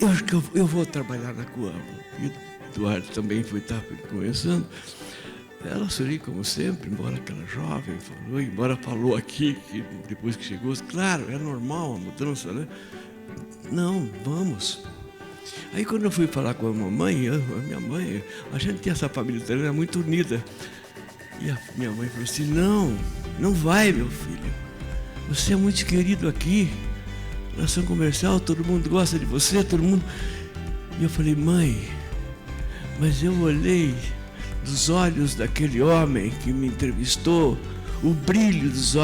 acho que eu vou trabalhar na Coamo. E o Eduardo também estava conversando. Ela, Sueli, como sempre, embora aquela jovem falou, embora falou aqui, que depois que chegou, claro, é normal a mudança, né? Não, vamos. Aí quando eu fui falar com a mamãe, a minha mãe, a gente tem essa família italiana muito unida. E a minha mãe falou assim, não vai, meu filho. Você é muito querido aqui. Na ação comercial, todo mundo gosta de você, todo mundo... E eu falei, mãe, mas eu olhei dos olhos daquele homem que me entrevistou, o brilho dos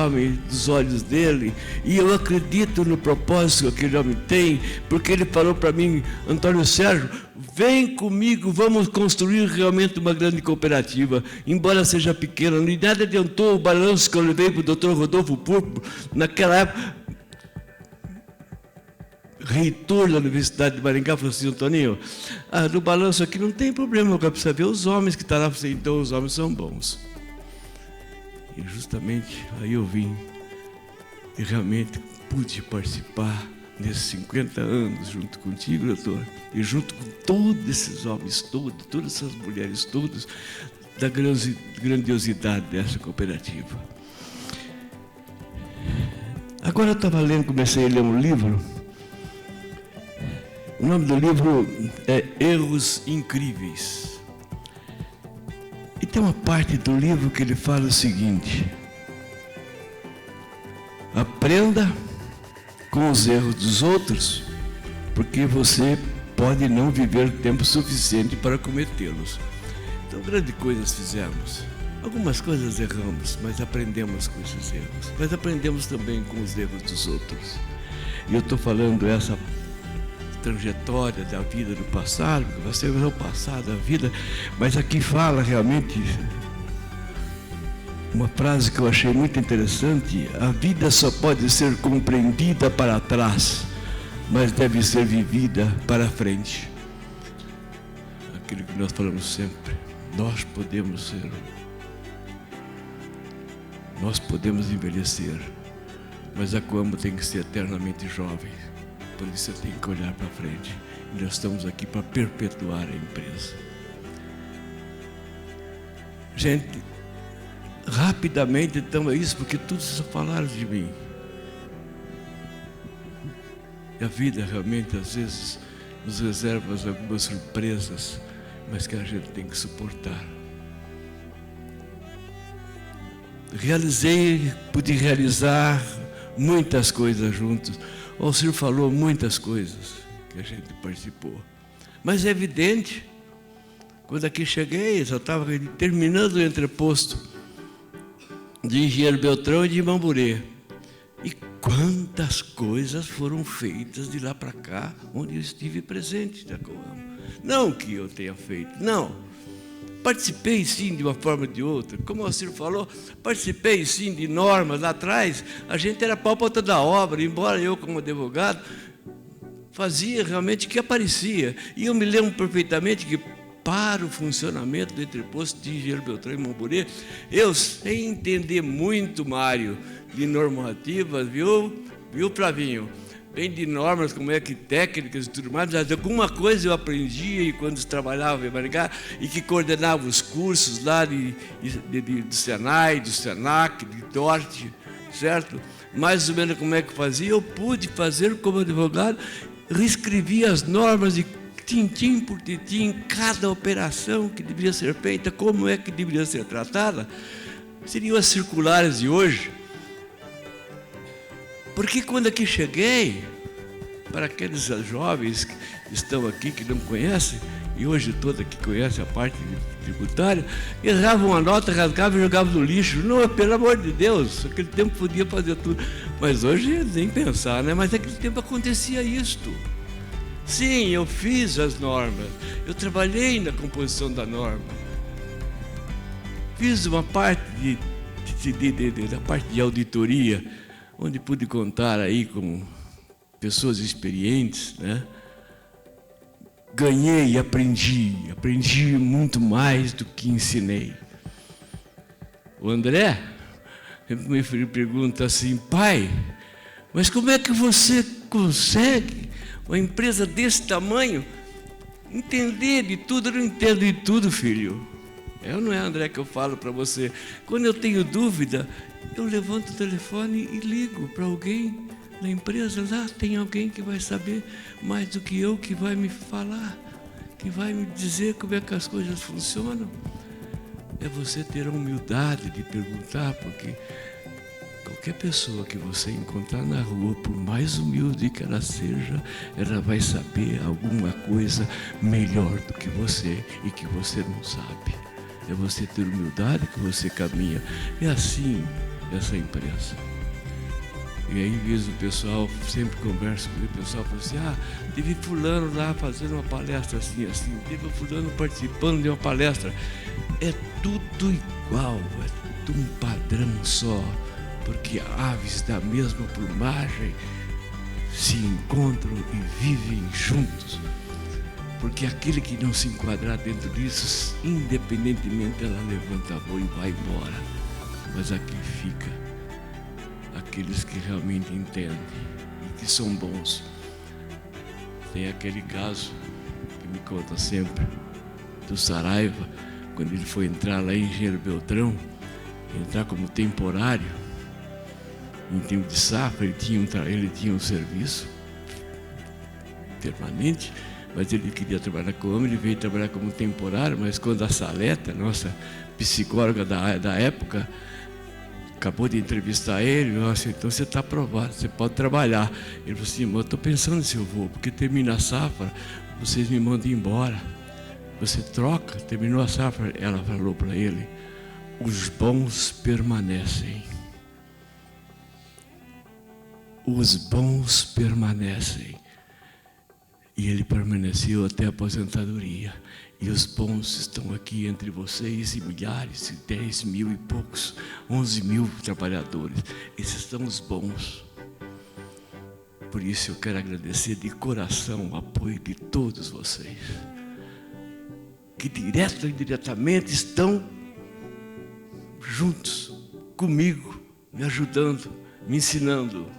olhos dele, e eu acredito no propósito que aquele homem tem, porque ele falou para mim, Antônio Sérgio, vem comigo, vamos construir realmente uma grande cooperativa, embora seja pequena. E nada adiantou o balanço que eu levei para o Dr. Rodolfo Purpo, naquela época, reitor da Universidade de Maringá, falou assim, Antoninho, no balanço aqui não tem problema, eu quero saber os homens que estão lá, então os homens são bons. E justamente aí eu vim e realmente pude participar nesses 50 anos junto contigo, doutor, e junto com todos esses homens todos, todas essas mulheres todas, da grandiosidade dessa cooperativa. Agora eu estava lendo, comecei a ler um livro. O nome do livro é Erros Incríveis. E tem uma parte do livro que ele fala o seguinte: aprenda com os erros dos outros, porque você pode não viver tempo suficiente para cometê-los. Então, grandes coisas fizemos. Algumas coisas erramos, mas aprendemos com esses erros. Mas aprendemos também com os erros dos outros. E eu estou falando essa trajetória da vida do passado, que você vê o passado, a vida, mas aqui fala realmente uma frase que eu achei muito interessante: a vida só pode ser compreendida para trás, mas deve ser vivida para frente. Aquilo que nós falamos sempre, nós podemos envelhecer, mas a Coamo tem que ser eternamente jovem. Por isso eu tenho que olhar para frente. E nós estamos aqui para perpetuar a empresa. Gente, rapidamente então é isso, porque todos só falaram de mim. E a vida realmente às vezes nos reserva algumas surpresas, mas que a gente tem que suportar. Pude realizar muitas coisas juntos. O senhor falou muitas coisas que a gente participou. Mas é evidente, quando aqui cheguei, eu só estava terminando o entreposto de Engenheiro Beltrão e de Mamburê. E quantas coisas foram feitas de lá para cá, onde eu estive presente da Coamo. Não que eu tenha feito, não. Participei sim de uma forma ou de outra, como o senhor falou, participei sim de normas lá atrás, a gente era pau-ponta da obra, embora eu como advogado fazia realmente o que aparecia. E eu me lembro perfeitamente que para o funcionamento do entreposto de Engenheiro Beltrão e Mamburê, eu sem entender muito, Mário, de normativas, viu Flavinho? Bem de normas, como é que técnicas e tudo mais, mas alguma coisa eu aprendi quando trabalhava em Maringá e que coordenava os cursos lá do Senai, do Senac, de Dorte, certo? Mais ou menos como é que fazia, eu pude fazer como advogado, reescrevi as normas de tintim por tintim, cada operação que deveria ser feita, como é que deveria ser tratada. Seriam as circulares de hoje. Porque quando aqui cheguei, para aqueles jovens que estão aqui, que não conhecem, e hoje toda que conhece a parte tributária, erravam uma nota, rasgavam e jogavam no lixo. Não, pelo amor de Deus, naquele tempo podia fazer tudo. Mas hoje nem pensar, né? Mas naquele tempo acontecia isto. Sim, eu fiz as normas, eu trabalhei na composição da norma. Fiz uma parte da parte de auditoria, onde pude contar aí com pessoas experientes, né? ganhei e aprendi muito mais do que ensinei. O André me pergunta assim: pai, mas como é que você consegue uma empresa desse tamanho entender de tudo? Eu não entendo de tudo, filho. Não é, André, que eu falo para você. Quando eu tenho dúvida, eu levanto o telefone e ligo para alguém na empresa. Lá tem alguém que vai saber mais do que eu, que vai me falar, que vai me dizer como é que as coisas funcionam. É você ter a humildade de perguntar, porque qualquer pessoa que você encontrar na rua, por mais humilde que ela seja, ela vai saber alguma coisa melhor do que você e que você não sabe. É você ter humildade que você caminha. É assim essa empresa. E aí mesmo o pessoal, sempre conversa com o pessoal, fala assim: teve fulano lá fazendo uma palestra assim, teve fulano participando de uma palestra. É tudo igual, é tudo um padrão só, porque aves da mesma plumagem se encontram e vivem juntos. Porque aquele que não se enquadrar dentro disso, independentemente, ela levanta a voo e vai embora. Mas aqui fica aqueles que realmente entendem e que são bons. Tem aquele caso que me conta sempre do Saraiva, quando ele foi entrar lá em Engenheiro Beltrão, entrar como temporário, em tempo de safra. Ele tinha um serviço permanente, mas ele queria trabalhar como, ele veio trabalhar como temporário. Mas quando a Saleta, nossa psicóloga da época, acabou de entrevistar ele, nossa, então você está aprovado, você pode trabalhar. Ele falou assim: eu estou pensando se eu vou, porque termina a safra, vocês me mandam embora. Você troca, terminou a safra. Ela falou para ele: os bons permanecem. Os bons permanecem. E ele permaneceu até a aposentadoria. E os bons estão aqui entre vocês, e milhares, e 10 mil e poucos, 11 mil trabalhadores. Esses são os bons. Por isso eu quero agradecer de coração o apoio de todos vocês, que direto ou indiretamente estão juntos comigo, me ajudando, me ensinando.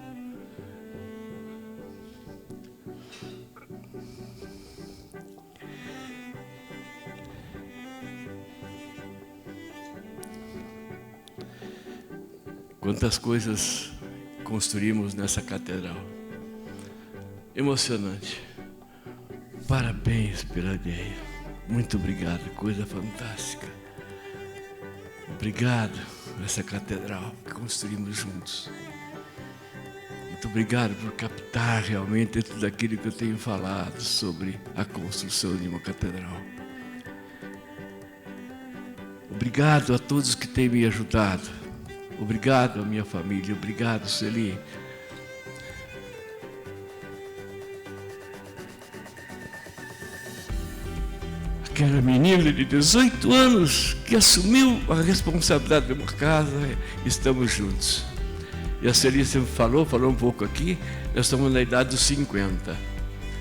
Quantas coisas construímos nessa catedral. Emocionante. Parabéns pela ideia. Muito obrigado, coisa fantástica. Obrigado essa catedral que construímos juntos. Muito obrigado por captar realmente tudo aquilo que eu tenho falado sobre a construção de uma catedral. Obrigado a todos que têm me ajudado. Obrigado à minha família, obrigado, Celi. Aquela menina de 18 anos que assumiu a responsabilidade de uma casa, estamos juntos. E a Celi sempre falou um pouco aqui, nós estamos na idade dos 50.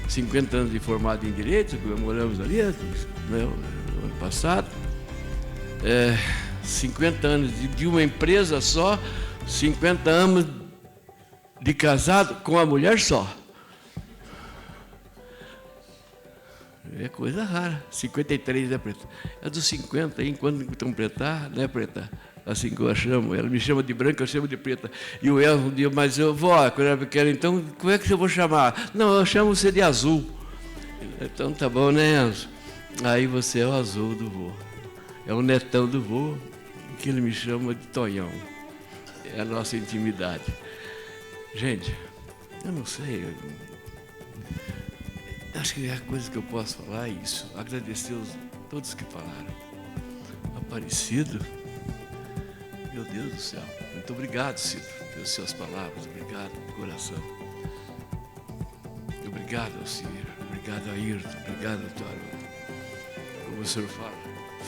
50 anos de formado em Direito, comemoramos ali, né, no ano passado. 50 anos de uma empresa só, 50 anos de casado com a mulher só. É coisa rara. 53, né, Preta? É dos 50, aí, enquanto completar, né, Preta? Assim que eu chamo. Ela me chama de branca, eu chamo de preta. E o Elzo um dia, mas eu vou, quando eu quero, então, como é que eu vou chamar? Não, eu chamo você de azul. Então tá bom, né, Elzo? Aí você é o azul do vô. É o netão do vô, que ele me chama de Tonhão. É a nossa intimidade. Gente, eu não sei. Acho que a coisa que eu posso falar é isso. Agradecer a todos que falaram. Aparecido, meu Deus do céu. Muito obrigado, Ciro, pelas suas palavras. Obrigado de coração. Obrigado, Alcir. Obrigado, Ayrton. Obrigado, doutor Haroldo. Como o senhor fala,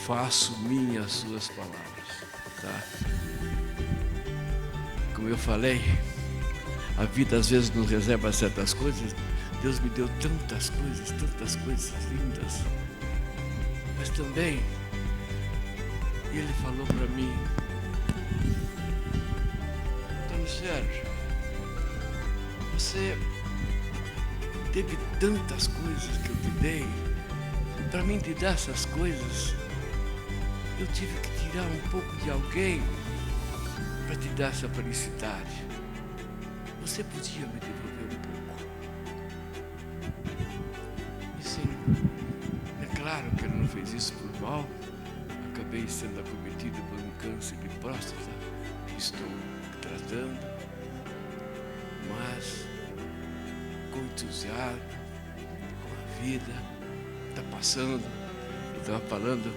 faço minhas as suas palavras. Tá? Como eu falei, a vida às vezes nos reserva certas coisas. Deus me deu tantas coisas lindas. Mas também, Ele falou para mim: Antônio Sérgio, você teve tantas coisas que eu te dei. Para mim te dar essas coisas, eu tive que tirar um pouco de alguém para te dar essa felicidade. Você podia me devolver um pouco? E sim, é claro que ele não fez isso por mal. Acabei sendo acometido por um câncer de próstata que estou tratando, mas com entusiasmo, com a vida, está passando. Eu estava falando,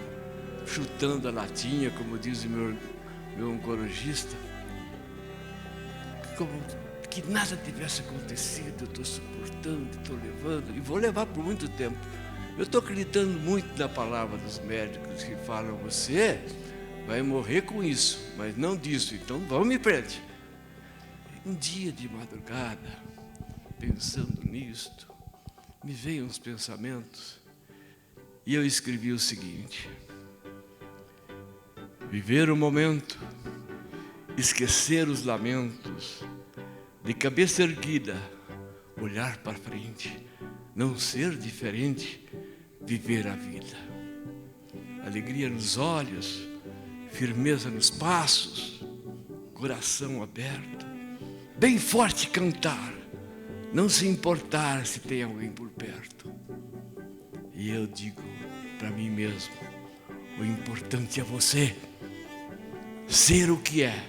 chutando a latinha, como diz o meu oncologista, como que nada tivesse acontecido. Eu estou suportando, estou levando, e vou levar por muito tempo. Eu estou acreditando muito na palavra dos médicos que falam: você vai morrer com isso, mas não disso, então vamos em frente. Um dia de madrugada, pensando nisto, me veio uns pensamentos e eu escrevi o seguinte: viver o momento, esquecer os lamentos, de cabeça erguida, olhar para frente, não ser diferente, viver a vida. Alegria nos olhos, firmeza nos passos, coração aberto, bem forte cantar, não se importar se tem alguém por perto. E eu digo para mim mesmo: o importante é você ser o que é,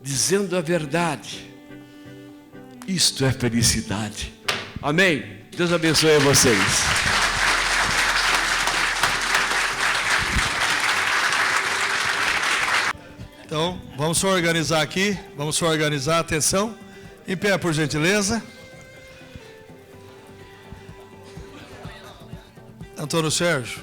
dizendo a verdade. Isto é felicidade. Amém? Deus abençoe a vocês. Então, vamos só organizar aqui. Vamos só organizar. Atenção. Em pé, por gentileza. Antônio Sérgio.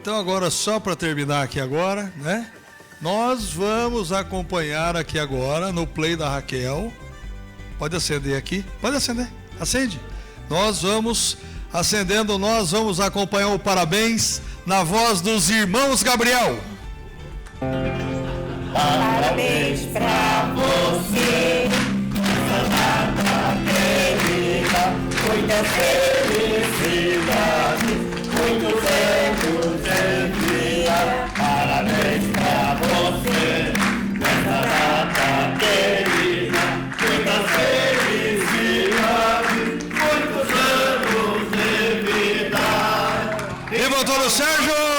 Então agora, só para terminar aqui agora, né? Nós vamos acompanhar aqui agora, no play da Raquel. Pode acender aqui. Pode acender. Acende. Nós vamos acendendo, nós vamos acompanhar o parabéns na voz dos irmãos Gabriel. Parabéns pra você, essa data querida, muita felicidade, muitos anos de vida. Parabéns pra você, nessa data querida, muita felicidade, muitos anos de vida. Viva Antônio Sérgio!